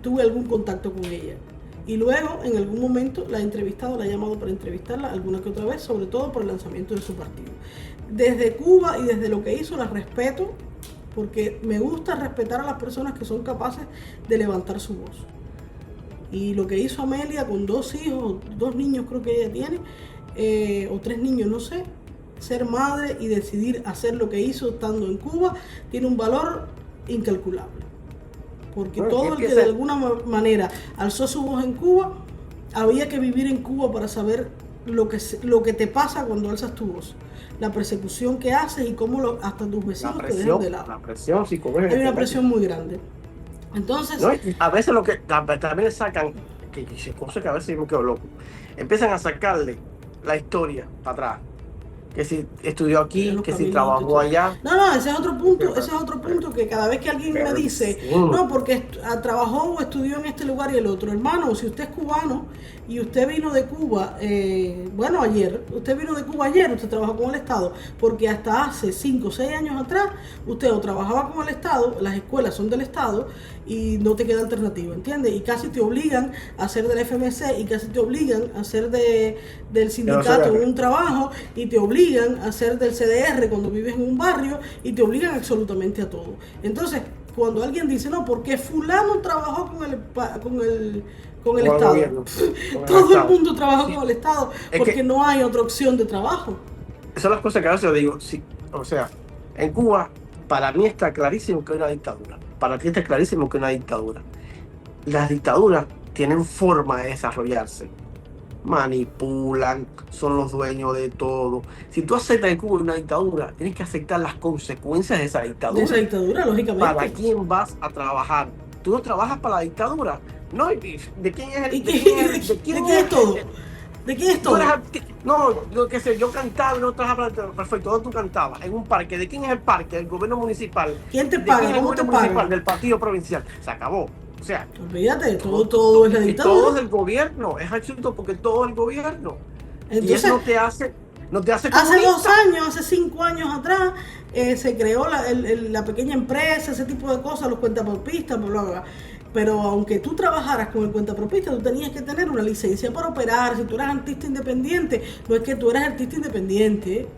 Speaker 2: tuve algún contacto con ella. Y luego, en algún momento, la he entrevistado, la he llamado para entrevistarla alguna que otra vez, sobre todo por el lanzamiento de su partido. Desde Cuba y desde lo que hizo, la respeto, porque me gusta respetar a las personas que son capaces de levantar su voz. Y lo que hizo Amelia con 2 hijos, 2 niños creo que ella tiene, o 3 niños, no sé, ser madre y decidir hacer lo que hizo estando en Cuba, tiene un valor incalculable. Porque
Speaker 1: Bueno,
Speaker 2: todo el que de alguna manera alzó su voz en Cuba, había que vivir en Cuba para saber lo que te pasa cuando alzas tu voz. La persecución que haces y cómo hasta tus vecinos te dejan de lado.
Speaker 1: La presión psicológica.
Speaker 2: Hay una presión muy grande. Entonces,
Speaker 1: ¿No? Y a veces lo que también le sacan, que cosa que a veces yo me quedo loco, empiezan a sacarle la historia para atrás. Que si estudió aquí, que si trabajó allá.
Speaker 2: No, ese es otro punto, que cada vez que alguien me dice, no, porque trabajó o estudió en este lugar y el otro, hermano, si usted es cubano y usted vino de Cuba, usted vino de Cuba ayer, usted trabajó con el Estado, porque hasta hace 5 o 6 años atrás, usted o trabajaba con el Estado, las escuelas son del Estado, y no te queda alternativa, ¿entiendes? Y casi te obligan a hacer del FMC y casi te obligan a hacer del sindicato en un trabajo y te obligan a hacer del CDR cuando vives en un barrio y te obligan absolutamente a todo. Entonces, cuando alguien dice, no, porque fulano trabajó con el Estado, todo el mundo trabaja con el Estado porque no hay otra opción de trabajo.
Speaker 1: Esas son las cosas que a veces yo digo, sí, o sea, en Cuba para mí está clarísimo que hay una dictadura. Para ti está clarísimo que hay una dictadura. Las dictaduras tienen forma de desarrollarse. Manipulan, son los dueños de todo. Si tú aceptas que Cuba es una dictadura, tienes que aceptar las consecuencias de esa dictadura.
Speaker 2: De esa dictadura, lógicamente.
Speaker 1: ¿Para quién vas a trabajar? ¿Tú no trabajas para la dictadura? No, ¿de quién es el?
Speaker 2: ¿De quién es todo? ¿De quién es todo?
Speaker 1: No, yo qué sé, yo cantaba y no trabajaba, perfecto, ¿dónde tú cantabas? En un parque. ¿De quién es el parque? ¿Del gobierno municipal?
Speaker 2: ¿Quién te paga? ¿Cómo te paga?
Speaker 1: Del partido provincial. Se acabó. O sea,
Speaker 2: olvídate, todo es la dictadura.
Speaker 1: Todo es el gobierno, es absurdo porque todo es el gobierno.
Speaker 2: Entonces,
Speaker 1: y eso no te hace comunista.
Speaker 2: Hace 2 años, hace 5 años atrás, se creó la pequeña empresa, ese tipo de cosas, los cuentapropistas, bla, bla, bla. Pero aunque tú trabajaras con el cuentapropista, tú tenías que tener una licencia para operar. Si tú eras artista independiente, no es que tú eras artista independiente,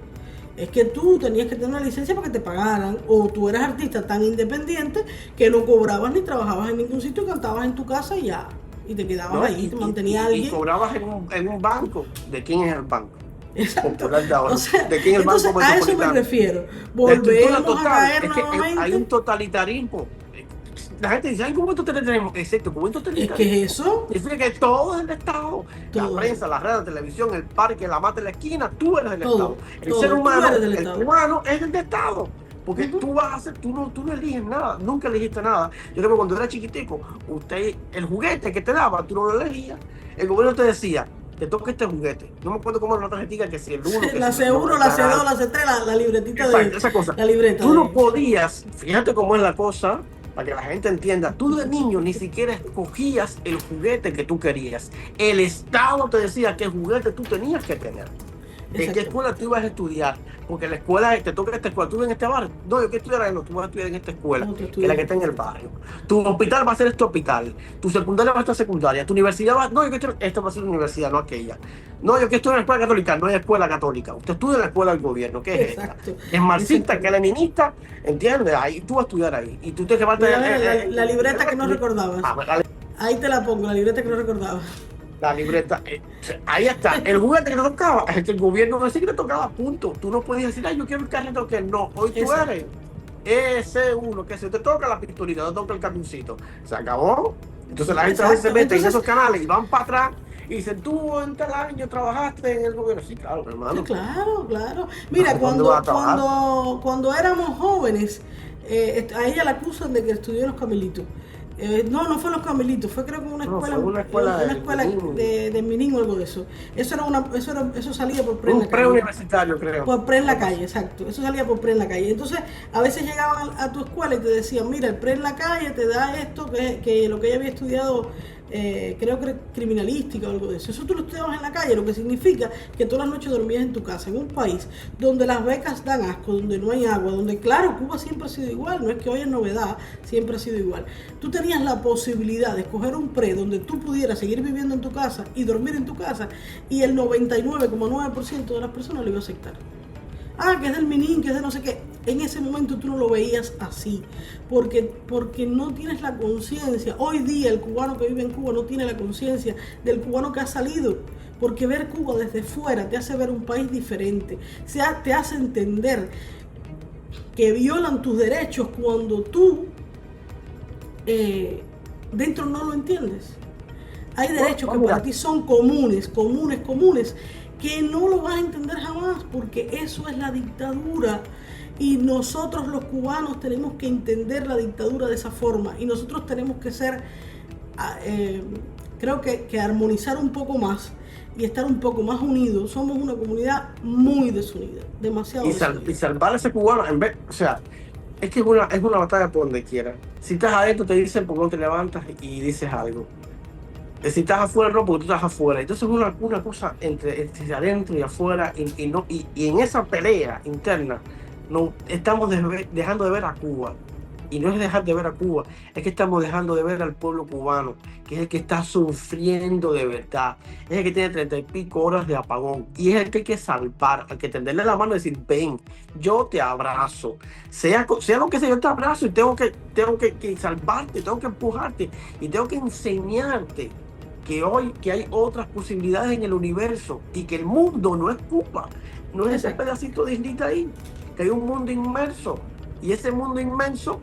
Speaker 2: es que tú tenías que tener una licencia para que te pagaran, o tú eras artista tan independiente que no cobrabas ni trabajabas en ningún sitio, cantabas en tu casa y ya, y te quedabas ahí, te mantenía alguien.
Speaker 1: Y cobrabas en un banco. ¿De quién es el banco?
Speaker 2: Exacto.
Speaker 1: O sea, ¿de quién es el
Speaker 2: entonces,
Speaker 1: banco?
Speaker 2: A eso me refiero. Volvemos a caer
Speaker 1: es
Speaker 2: nuevamente.
Speaker 1: Que hay un totalitarismo. La gente dice, hay un momento totalitarismo. Exacto, un momento totalitarismo.
Speaker 2: ¿Es que es eso?
Speaker 1: Significa que todo es del Estado. Todo. La prensa, la radio, la televisión, el parque, la mata en la esquina, tú eres del Estado. El ser humano, el cubano es del Estado. Porque tú vas a hacer, tú no eliges nada, nunca elegiste nada. Yo creo que cuando eras chiquitico, el juguete que te daban, tú no lo elegías. El gobierno te decía, te toca este juguete. No me acuerdo cómo era la tarjetita, que si el 1,
Speaker 2: la C1, la C2, la C3, la libretita.
Speaker 1: Exacto, de esa cosa.
Speaker 2: La libreta.
Speaker 1: Tú no podías, fíjate cómo es la cosa, para que la gente entienda, tú de niño ni siquiera escogías el juguete que tú querías. El Estado te decía qué juguete tú tenías que tener. ¿En qué escuela tú ibas a estudiar? Porque la escuela, te toca esta escuela, tú en este barrio. No, yo quiero estudiar, no, tú vas a estudiar en esta escuela, que es la que está en el barrio. Tu hospital va a ser este hospital, tu secundaria va a estar secundaria, tu universidad va, no, yo quiero estudiar, esta va a ser la universidad, no aquella. No, yo quiero estudiar en la escuela católica, no es escuela católica. Usted estudia en la escuela del gobierno, ¿qué es esta? Es marxista, que es leninista, ¿entiendes? Ahí tú vas a estudiar ahí. Y tú te vas a
Speaker 2: la libreta que no recordabas. Ahí te la pongo, la libreta que no recordabas.
Speaker 1: La libreta, ahí está. El juguete que te tocaba, es que el gobierno decía que te tocaba, punto. Tú no podías decir, ay, yo quiero el carrito, que no. Hoy tú eres ese uno, que si te toca la pistolita, te toca el camioncito. Se acabó. Entonces la gente a veces se mete en esos canales y van para atrás Y dicen, tú en tal año trabajaste en el gobierno. Sí, claro,
Speaker 2: Sí,
Speaker 1: hermano.
Speaker 2: claro, claro. Mira,
Speaker 1: ¿Dónde vas a trabajar?
Speaker 2: cuando éramos jóvenes, a ella la acusan de que estudió en los Camelitos. No fue en los Camelitos, fue creo que
Speaker 1: No, fue una escuela
Speaker 2: una escuela de Minin o algo de eso. Eso salía por pre en
Speaker 1: un
Speaker 2: la calle.
Speaker 1: preuniversitario, creo.
Speaker 2: Por pre en la calle, exacto. Eso salía por pre en la calle. Entonces, a veces llegaban a tu escuela y te decían, mira, el pre en la calle te da esto, que lo que ella había estudiado, creo que criminalística o algo de eso. Eso tú lo estudiabas en la calle, lo que significa que todas las noches dormías en tu casa, en un país donde las becas dan asco, donde no hay agua, donde, claro, Cuba siempre ha sido igual, no es que hoy es novedad, siempre ha sido igual. Tú tenías la posibilidad de escoger un pre donde tú pudieras seguir viviendo en tu casa y dormir en tu casa, y el 99,9% de las personas lo iba a aceptar. Que es del Minin, que es de no sé qué. En ese momento tú no lo veías así, porque no tienes la conciencia. Hoy día el cubano que vive en Cuba no tiene la conciencia del cubano que ha salido, porque ver Cuba desde fuera te hace ver un país diferente, te hace entender que violan tus derechos cuando tú dentro no lo entiendes. Hay derechos que para ti son comunes, que no lo vas a entender jamás, porque eso es la dictadura. Y nosotros los cubanos tenemos que entender la dictadura de esa forma. Y nosotros tenemos que ser, creo que armonizar un poco más y estar un poco más unidos. Somos una comunidad muy desunida, demasiado desunida.
Speaker 1: Y salvar a ese cubano, o sea, es que es una batalla por donde quiera. Si estás adentro te dicen por qué no te levantas y dices algo. Si estás afuera, no, porque tú estás afuera. Entonces es una cosa entre adentro y afuera, y en esa pelea interna no estamos dejando de ver a Cuba. Y no es dejar de ver a Cuba, es que estamos dejando de ver al pueblo cubano, que es el que está sufriendo de verdad, es el que tiene 30 y pico horas de apagón, y es el que hay que salvar, hay que tenderle la mano y decir, ven, yo te abrazo, sea lo que sea, yo te abrazo y tengo que salvarte, tengo que empujarte y tengo que enseñarte que hay otras posibilidades en el universo y que el mundo no es Cuba, no es ese pedacito de islita ahí, que hay un mundo inmerso, y ese mundo inmenso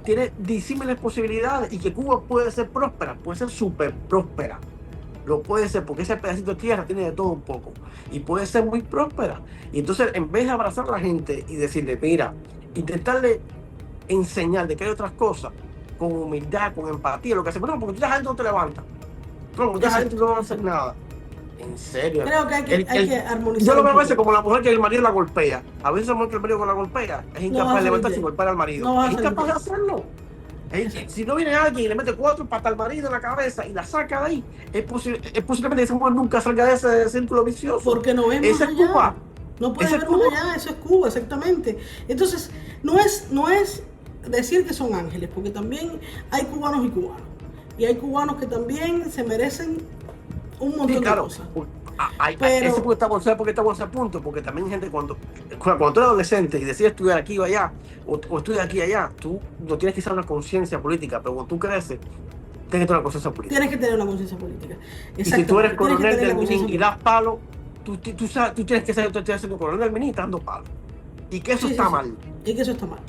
Speaker 1: tiene disímiles posibilidades, y que Cuba puede ser próspera, puede ser súper próspera, lo puede ser, porque ese pedacito de tierra tiene de todo un poco, y puede ser muy próspera. Y entonces, en vez de abrazar a la gente y decirle, mira, intentarle enseñar de que hay otras cosas, con humildad, con empatía, lo que hacemos, no, porque tú estás adentro no te levantas, no, porque tú estás adentro no vas a hacer nada. En serio.
Speaker 2: Creo que hay que armonizar.
Speaker 1: Yo lo veo a veces como la mujer que el marido la golpea. A veces la mujer que el marido la golpea es incapaz de levantarse y golpear al marido. Es incapaz de hacerlo. Si no viene alguien y le mete 4 patas al marido en la cabeza y la saca de ahí, posiblemente esa mujer nunca salga de ese círculo vicioso.
Speaker 2: Porque no vemos
Speaker 1: allá. Es Cuba.
Speaker 2: No puede ver más allá, eso es Cuba, exactamente. Entonces, no es decir que son ángeles, porque también hay cubanos y cubanos. Y hay cubanos que también se merecen un montón de cosas.
Speaker 1: Eso porque estamos a punto, porque también gente cuando tú eres adolescente y decides estudiar aquí o allá, o estudiar aquí y allá, tú no tienes que ser una conciencia política, pero cuando tú creces, tienes que tener una conciencia política.
Speaker 2: Tienes que tener una conciencia política.
Speaker 1: Y si tú eres coronel del Minin y das palo, tú tienes que ser, tú estás siendo coronel del Minin y dando palo. Y que eso está mal.
Speaker 2: Y que eso está mal.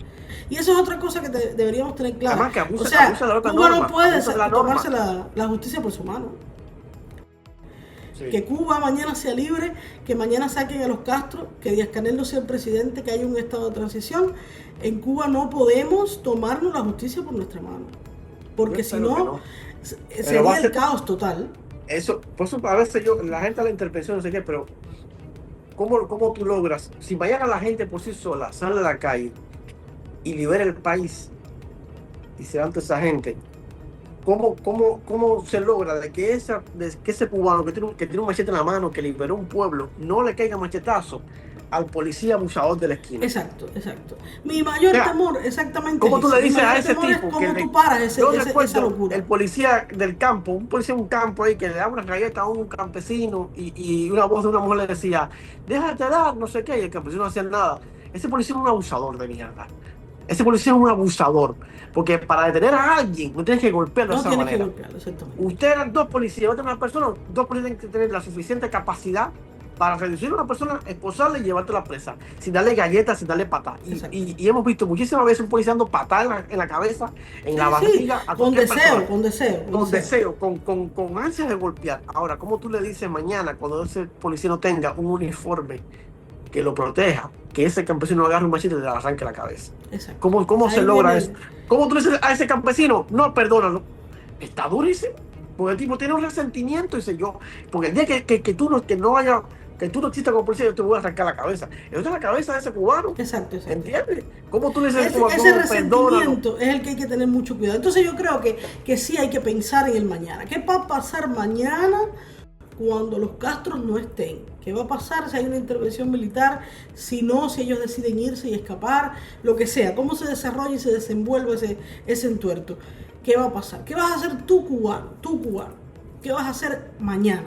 Speaker 2: Y eso es otra cosa que deberíamos tener clara.
Speaker 1: Además que abusa de la
Speaker 2: Cuba no puede tomarse la justicia por su mano. Sí. Que Cuba mañana sea libre, que mañana saquen a los Castro, que Díaz-Canel no sea el presidente, que haya un estado de transición. En Cuba no podemos tomarnos la justicia por nuestra mano, porque si no, sería el caos total.
Speaker 1: Eso, por eso a veces la gente a la intervención no sé qué, pero ¿cómo tú logras? Si mañana la gente por sí sola sale a la calle y libera el país y se levanta esa gente, ¿Cómo se logra de que ese cubano que tiene un machete en la mano, que liberó un pueblo, no le caiga machetazo al policía abusador de la esquina?
Speaker 2: Exacto. Mi mayor temor, exactamente.
Speaker 1: ¿Cómo tú le dices a ese tipo
Speaker 2: cómo tú paras esa locura?
Speaker 1: El policía del campo, un policía de un campo ahí que le da una galleta a un campesino y una voz de una mujer le decía, déjate dar, no sé qué, y el campesino no hacía nada. Ese policía es un abusador de mierda. Ese policía es un abusador, porque para detener a alguien no tienes que golpearlo de esa manera.
Speaker 2: Ustedes
Speaker 1: eran 2 policías, otra persona, 2 policías tienen que tener la suficiente capacidad para reducir a una persona, esposarla y llevarte a la presa, sin darle galletas, sin darle patas. Y hemos visto muchísimas veces un policía dando patas en la cabeza, en la barriga, a
Speaker 2: con
Speaker 1: cualquier
Speaker 2: deseo,
Speaker 1: persona. Con ansias de golpear. Ahora, ¿cómo tú le dices mañana, cuando ese policía no tenga un uniforme que lo proteja, que ese campesino agarre un machete y le arranque la cabeza?
Speaker 2: Exacto.
Speaker 1: ¿Cómo se logra eso? ¿Cómo tú le dices a ese campesino, no, perdónalo? Está durísimo. Porque el tipo tiene un resentimiento, dice yo. Porque el día que tú no existas como policía, yo te voy a arrancar la cabeza. Eso es la cabeza de ese cubano.
Speaker 2: Exacto.
Speaker 1: ¿Entiendes? ¿Cómo tú le dices
Speaker 2: ese resentimiento es el que hay que tener mucho cuidado. Entonces yo creo que sí hay que pensar en el mañana. ¿Qué va a pasar mañana cuando los Castros no estén? ¿Qué va a pasar si hay una intervención militar? Si no, si ellos deciden irse y escapar, lo que sea. ¿Cómo se desarrolla y se desenvuelve ese entuerto? ¿Qué va a pasar? ¿Qué vas a hacer tú, cubano? ¿Qué vas a hacer mañana?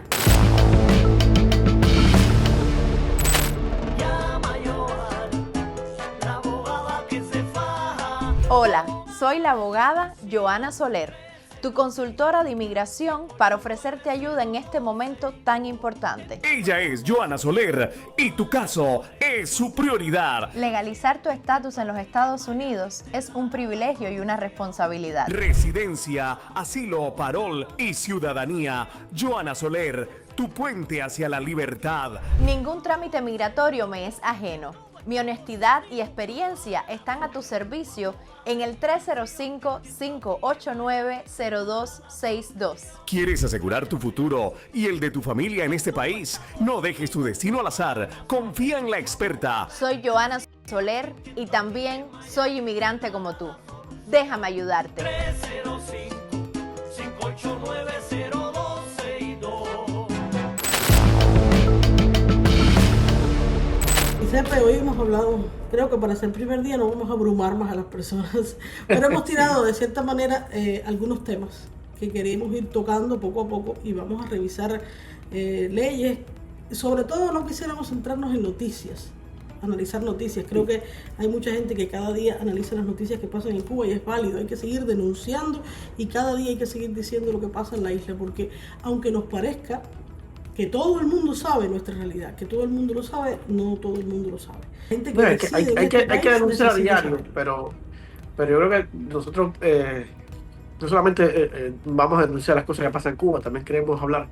Speaker 3: Hola, soy la abogada Joana Soler, tu consultora de inmigración para ofrecerte ayuda en este momento tan importante.
Speaker 4: Ella es Joana Soler y tu caso es su prioridad.
Speaker 3: Legalizar tu estatus en los Estados Unidos es un privilegio y una responsabilidad.
Speaker 4: Residencia, asilo, parol y ciudadanía. Joana Soler, tu puente hacia la libertad.
Speaker 3: Ningún trámite migratorio me es ajeno. Mi honestidad y experiencia están a tu servicio en el 305-589-0262.
Speaker 4: ¿Quieres asegurar tu futuro y el de tu familia en este país? No dejes tu destino al azar. Confía en la experta.
Speaker 3: Soy Joana Soler y también soy inmigrante como tú. Déjame ayudarte.
Speaker 5: 305-589-0262.
Speaker 2: Giuseppe, hoy hemos hablado, creo que para ser el primer día no vamos a abrumar más a las personas, pero hemos tirado de cierta manera algunos temas que queremos ir tocando poco a poco y vamos a revisar leyes. Sobre todo no quisiéramos centrarnos en noticias, analizar noticias. Creo que hay mucha gente que cada día analiza las noticias que pasan en Cuba y es válido. Hay que seguir denunciando y cada día hay que seguir diciendo lo que pasa en la isla, porque aunque nos parezca que todo el mundo sabe nuestra realidad, que todo el mundo lo sabe, no todo el mundo lo sabe. Gente que
Speaker 1: hay que denunciar a diario, pero yo creo que nosotros no solamente vamos a denunciar las cosas que pasan en Cuba, también queremos hablar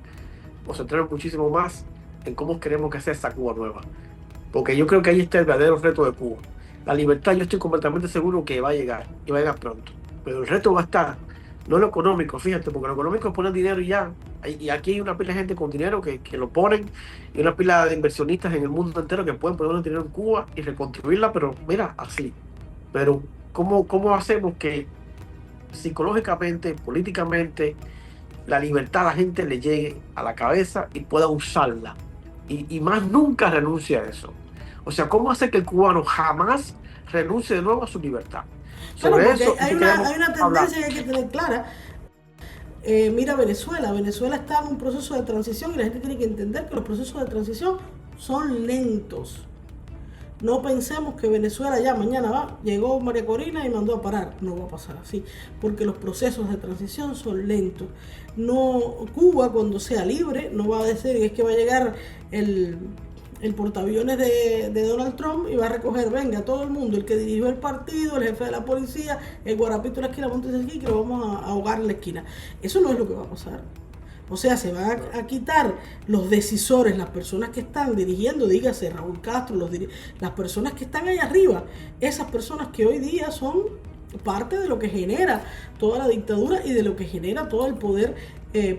Speaker 1: o centrarnos muchísimo más en cómo queremos que sea esta Cuba nueva. Porque yo creo que ahí está el verdadero reto de Cuba. La libertad, yo estoy completamente seguro que va a llegar, y va a llegar pronto. Pero el reto va a estar, no lo económico, fíjate, porque lo económico es poner dinero y ya. Y aquí hay una pila de gente con dinero que lo ponen, y una pila de inversionistas en el mundo entero que pueden poner dinero en Cuba y reconstruirla, pero mira, así. Pero ¿cómo hacemos que psicológicamente, políticamente, la libertad a la gente le llegue a la cabeza y pueda usarla? Y más nunca renuncie a eso. O sea, ¿cómo hacer que el cubano jamás renuncie de nuevo a su libertad?
Speaker 2: Sobre eso hay una tendencia que hay que tener clara. Mira Venezuela está en un proceso de transición y la gente tiene que entender que los procesos de transición son lentos. No pensemos que Venezuela ya mañana llegó María Corina y mandó a parar. No va a pasar así, porque los procesos de transición son lentos. Cuba, cuando sea libre, no va a decir es que va a llegar el portaaviones de Donald Trump y va a recoger, venga, todo el mundo, el que dirigió el partido, el jefe de la policía, el guarapito de la esquina, montes aquí, que lo vamos a ahogar en la esquina. Eso no es lo que va a pasar. O sea, se van a quitar los decisores, las personas que están dirigiendo, dígase Raúl Castro, las personas que están allá arriba, esas personas que hoy día son parte de lo que genera toda la dictadura y de lo que genera todo el poder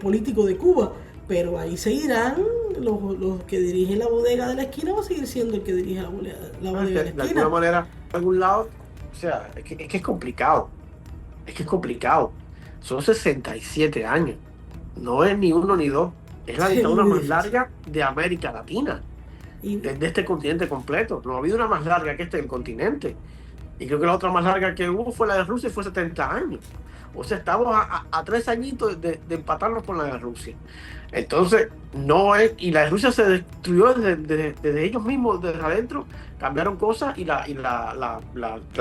Speaker 2: político de Cuba. Pero ahí seguirán los que dirigen la bodega de la esquina, va a seguir siendo el que dirige la bodega de la esquina.
Speaker 1: De alguna manera, de algún lado, o sea, es que es complicado. Es que es complicado. Son 67 años. No es ni uno ni dos. Es la dictadura más larga de América Latina. De este continente completo. No ha habido una más larga que este del continente. Y creo que la otra más larga que hubo fue la de Rusia y fue 70 años. O sea, estamos a 3 añitos de empatarnos con la de Rusia. Entonces, no es. Y la de Rusia se destruyó desde ellos mismos, desde adentro. Cambiaron cosas y la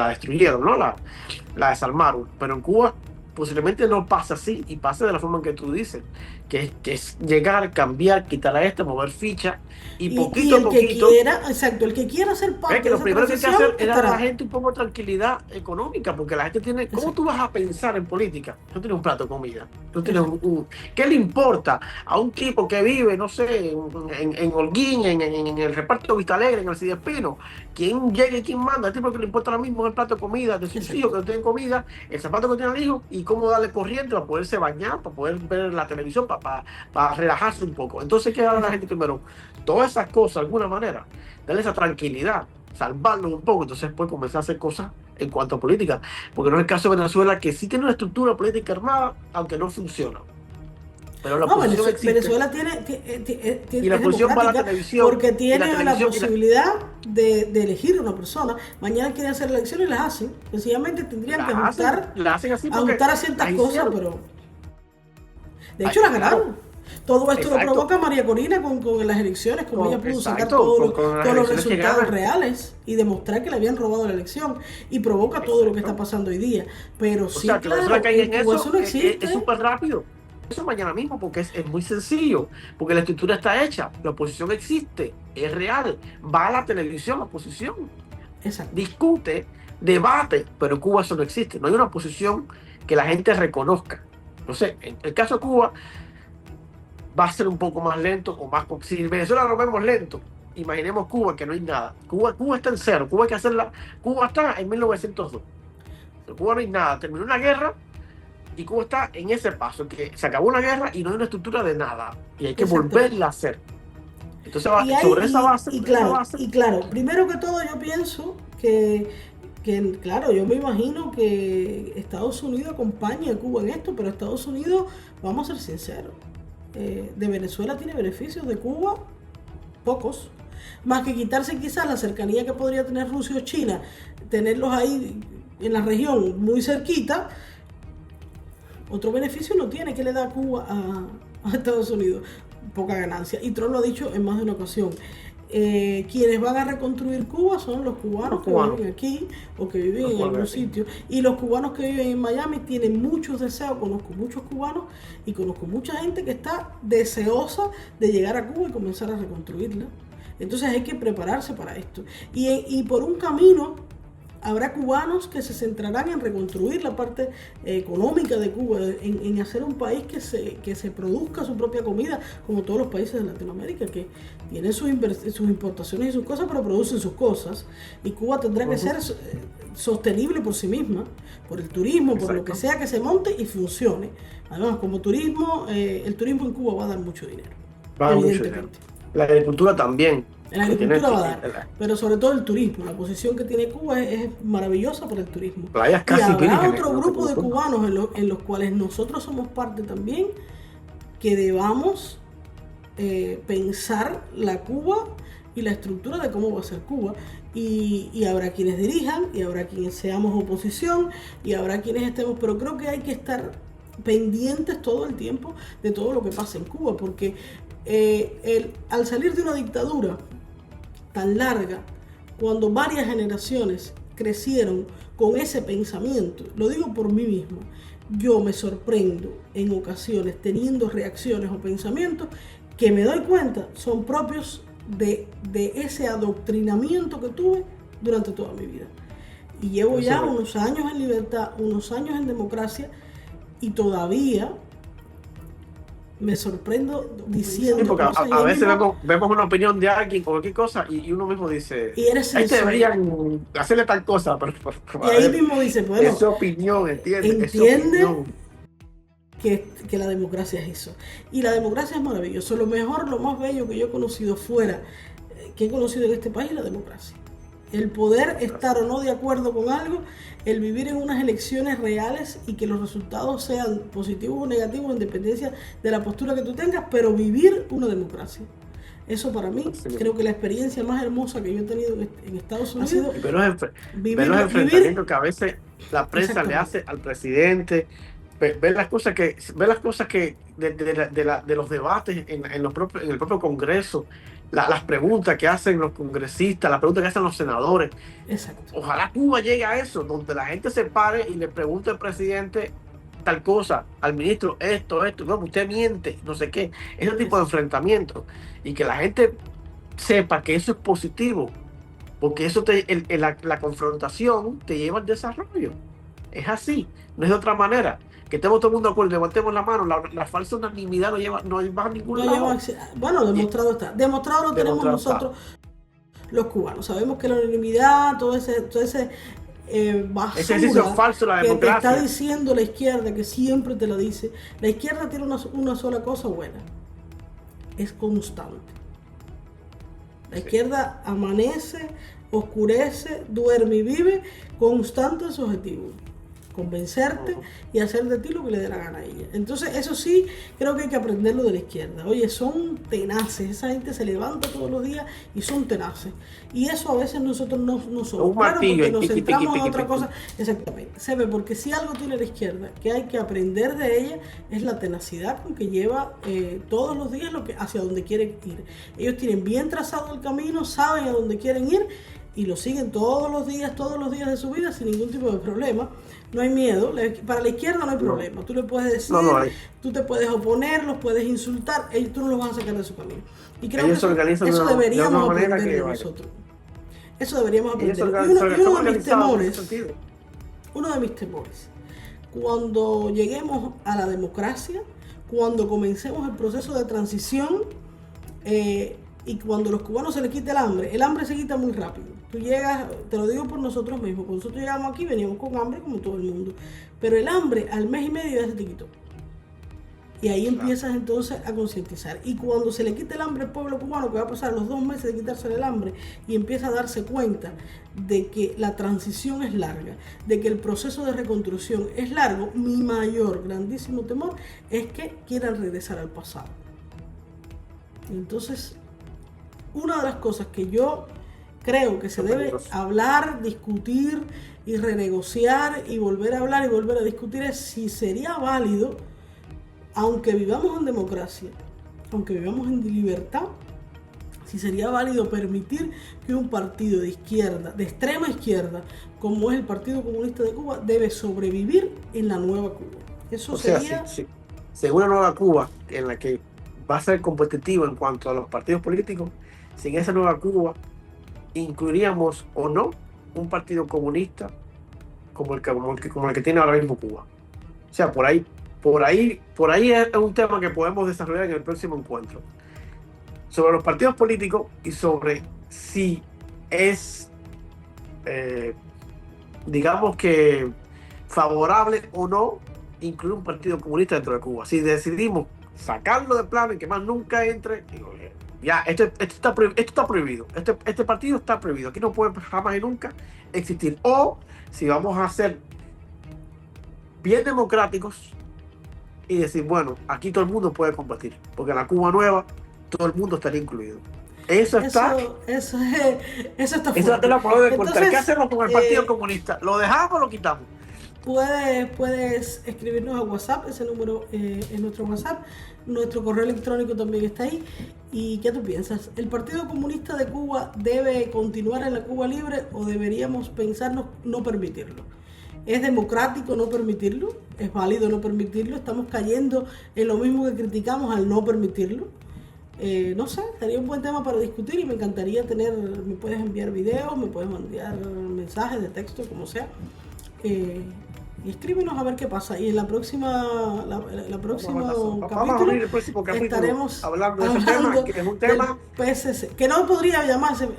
Speaker 1: destruyeron, ¿no? La desarmaron. Pero en Cuba posiblemente no pase así y pase de la forma en que tú dices, que es llegar, cambiar, quitar a este, mover ficha y poquito a
Speaker 2: el que
Speaker 1: poquito.
Speaker 2: quiera, exacto, el que quiera ser parte
Speaker 1: Que
Speaker 2: de
Speaker 1: lo
Speaker 2: esa
Speaker 1: primero que hay que
Speaker 2: transición
Speaker 1: hacer es dar a la
Speaker 2: estará.
Speaker 1: gente un poco de tranquilidad económica, porque la gente tiene. ¿Cómo tú vas a pensar en política? No tienes un plato de comida. No tienes ¿qué le importa a un tipo que vive, no sé, en Holguín, en el reparto Vista Alegre, en el Cidespino? ¿Quién llega y quién manda? El tipo que le importa ahora mismo es el plato de comida de sus hijos, que no tienen comida, el zapato que tiene el hijo y cómo darle corriente para poderse bañar, para poder ver la televisión, para relajarse un poco. Entonces, ¿qué hará la gente primero? Todas esas cosas, de alguna manera, darle esa tranquilidad, salvarlo un poco, entonces puede comenzar a hacer cosas en cuanto a política, porque no es el caso de Venezuela, que sí tiene una estructura política armada, aunque no funciona. Pero la oposición existe.
Speaker 2: Venezuela tiene
Speaker 1: y la oposición va a la televisión,
Speaker 2: porque tiene la posibilidad de elegir a una persona. Mañana quieren hacer elecciones y las hacen. Sencillamente tendrían que ajustar ciertas cosas, pero de hecho las ganaron. Todo esto lo provoca María Corina con las elecciones, como ella pudo sacar todos los resultados reales y demostrar que le habían robado la elección, y provoca todo lo que está pasando hoy día. Pero sí, claro,
Speaker 1: eso no existe. Es súper rápido. Eso mañana mismo, porque es muy sencillo, porque la estructura está hecha, la oposición existe, es real, va a la televisión la oposición, discute, debate, pero en Cuba eso no existe, no hay una oposición que la gente reconozca. No sé, en el caso de Cuba va a ser un poco más lento o más. Si en Venezuela lo vemos lento, imaginemos Cuba, que no hay nada. Cuba está en cero, Cuba hay que hacerla. Cuba está en 1902. En Cuba no hay nada, terminó una guerra y Cuba está en ese paso, que se acabó una guerra y no hay una estructura de nada y hay que volverla a hacer. Entonces, sobre esa base.
Speaker 2: Y claro, primero que todo yo pienso que claro, yo me imagino que Estados Unidos acompaña a Cuba en esto, pero Estados Unidos, vamos a ser sinceros, de Venezuela tiene beneficios, de Cuba pocos, más que quitarse quizás la cercanía que podría tener Rusia o China, tenerlos ahí en la región muy cerquita. Otro beneficio no tiene. ¿Qué le da Cuba a Estados Unidos? Poca ganancia. Y Trump lo ha dicho en más de una ocasión. Quienes van a reconstruir Cuba son los cubanos que viven aquí o que viven en algún sitio. Y los cubanos que viven en Miami tienen muchos deseos. Conozco muchos cubanos y conozco mucha gente que está deseosa de llegar a Cuba y comenzar a reconstruirla. Entonces hay que prepararse para esto. Y por un camino habrá cubanos que se centrarán en reconstruir la parte económica de Cuba, en hacer un país que se produzca su propia comida, como todos los países de Latinoamérica, que tienen sus importaciones y sus cosas, pero producen sus cosas. Y Cuba tendrá que ser sostenible por sí misma, por el turismo, por lo que sea que se monte y funcione. Además, como turismo, el turismo en Cuba va a dar mucho dinero.
Speaker 1: Va a dar mucho dinero. La agricultura también.
Speaker 2: La agricultura va a dar, pero sobre todo el turismo. La posición que tiene Cuba es maravillosa para el turismo.
Speaker 1: Playas casi
Speaker 2: y habrá otro grupo de cubanos en los cuales nosotros somos parte también, que debamos pensar la Cuba y la estructura de cómo va a ser Cuba. Y habrá quienes dirijan, y habrá quienes seamos oposición, y habrá quienes estemos, pero creo que hay que estar pendientes todo el tiempo de todo lo que pasa en Cuba, porque al salir de una dictadura tan larga, cuando varias generaciones crecieron con ese pensamiento, lo digo por mí mismo, yo me sorprendo en ocasiones teniendo reacciones o pensamientos que me doy cuenta son propios de ese adoctrinamiento que tuve durante toda mi vida. Y llevo ya unos años en libertad, unos años en democracia, y todavía me sorprendo diciendo.
Speaker 1: Sí, porque a veces vemos una opinión de alguien o cualquier cosa y uno mismo dice, ahí te deberían hacerle tal cosa, pero
Speaker 2: y ahí mismo dice, bueno,
Speaker 1: es su opinión, entiende
Speaker 2: que la democracia es eso. Y la democracia es maravilloso. Lo mejor, lo más bello que yo he conocido que he conocido en este país, es la democracia. El poder estar o no de acuerdo con algo, el vivir en unas elecciones reales y que los resultados sean positivos o negativos en dependencia de la postura que tú tengas, pero vivir una democracia. Eso para mí, creo que la experiencia más hermosa que yo he tenido en Estados Unidos.
Speaker 1: Pero los enfrentamientos que a veces la prensa le hace al presidente, ver las cosas que de los debates en el propio Congreso, las preguntas que hacen los congresistas, las preguntas que hacen los senadores.
Speaker 2: Exacto.
Speaker 1: Ojalá Cuba llegue a eso, donde la gente se pare y le pregunte al presidente tal cosa, al ministro esto, no, usted miente, no sé qué, ese tipo de enfrentamiento, y que la gente sepa que eso es positivo, porque eso la confrontación te lleva al desarrollo. Es así, no es de otra manera. Que estemos todo el mundo de acuerdo, levantemos la mano, la falsa unanimidad no lleva a ningún lado.
Speaker 2: Bueno, demostrado está. Demostrado lo tenemos nosotros, los cubanos. Sabemos que la unanimidad, todo ese basura
Speaker 1: ejercicio falso, la democracia,
Speaker 2: que te está diciendo la izquierda, que siempre te lo dice. La izquierda tiene una sola cosa buena: es constante. La izquierda amanece, oscurece, duerme y vive constante en su objetivo: convencerte y hacer de ti lo que le dé la gana a ella. Entonces, eso sí, creo que hay que aprenderlo de la izquierda. Oye, son tenaces, esa gente se levanta todos los días y son tenaces. Y eso a veces nosotros no somos.
Speaker 1: Un martillo,
Speaker 2: porque nos centramos en otra cosa. Exactamente. Se ve, porque si algo tiene la izquierda que hay que aprender de ella, es la tenacidad con que lleva todos los días hacia donde quieren ir. Ellos tienen bien trazado el camino, saben a dónde quieren ir y lo siguen todos los días de su vida sin ningún tipo de problema. No hay miedo, para la izquierda no hay problema. Tú le puedes decir, tú te puedes oponer, los puedes insultar, tú no los vas a sacar de su camino. Y creo
Speaker 1: ellos
Speaker 2: que eso deberíamos aprender de nosotros. Eso deberíamos aprender. Uno de mis temores, cuando lleguemos a la democracia, cuando comencemos el proceso de transición, y cuando a los cubanos se les quite el hambre se quita muy rápido. Tú llegas, te lo digo por nosotros mismos, cuando nosotros llegamos aquí veníamos con hambre como todo el mundo, pero el hambre al mes y medio ya se te quitó. Y ahí empiezas entonces a concientizar. Y cuando se le quite el hambre al pueblo cubano, que va a pasar los 2 meses de quitarse el hambre, y empieza a darse cuenta de que la transición es larga, de que el proceso de reconstrucción es largo, mi mayor, grandísimo temor es que quieran regresar al pasado. Entonces, una de las cosas que yo creo que se debe hablar, discutir y renegociar y volver a hablar y volver a discutir es si sería válido, aunque vivamos en democracia, aunque vivamos en libertad, si sería válido permitir que un partido de izquierda, de extrema izquierda, como es el Partido Comunista de Cuba, debe sobrevivir en la nueva Cuba. Eso sería...
Speaker 1: Según una nueva Cuba en la que va a ser competitivo en cuanto a los partidos políticos, sin esa nueva Cuba incluiríamos o no un partido comunista como el que tiene ahora mismo Cuba. O sea, por ahí es un tema que podemos desarrollar en el próximo encuentro. Sobre los partidos políticos y sobre si es, digamos que, favorable o no incluir un partido comunista dentro de Cuba. Si decidimos sacarlo de plano y que más nunca entre, ya, esto está prohibido. Este partido está prohibido. Aquí no puede jamás y nunca existir. O si vamos a ser bien democráticos y decir, bueno, aquí todo el mundo puede combatir, porque en la Cuba nueva todo el mundo estaría incluido. Eso está fuerte. Lo podemos contar. ¿Qué hacemos con el Partido Comunista? ¿Lo dejamos o lo quitamos?
Speaker 2: Puedes escribirnos a WhatsApp, ese número es nuestro WhatsApp, nuestro correo electrónico también está ahí. ¿Y qué tú piensas? ¿El Partido Comunista de Cuba debe continuar en la Cuba libre o deberíamos pensarnos no permitirlo? ¿Es democrático no permitirlo? ¿Es válido no permitirlo? ¿Estamos cayendo en lo mismo que criticamos al no permitirlo? No sé, sería un buen tema para discutir y me encantaría me puedes enviar videos, me puedes enviar mensajes de texto, como sea. Y escríbenos a ver qué pasa. Y en la próxima capítulo estaremos hablando de ese tema, que es un tema PSC, que no podría llamarse,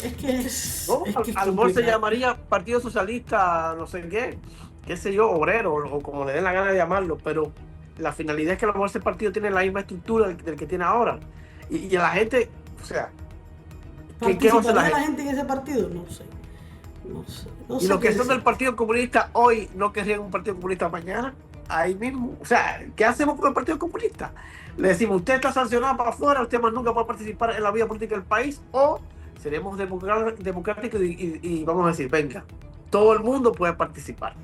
Speaker 1: a lo mejor se llamaría Partido Socialista, no sé qué sé yo, obrero, o como le den la gana de llamarlo, pero la finalidad es que a lo mejor ese partido tiene la misma estructura del que tiene ahora. Y a la gente, o sea,
Speaker 2: ¿qué va a hacer la gente en ese partido? No sé.
Speaker 1: Y los que son del Partido Comunista hoy no querrían un Partido Comunista mañana, ahí mismo. O sea, ¿qué hacemos con el Partido Comunista? Le decimos, usted está sancionado para afuera, usted más nunca puede participar en la vida política del país, o seremos democráticos y vamos a decir, venga, todo el mundo puede participar.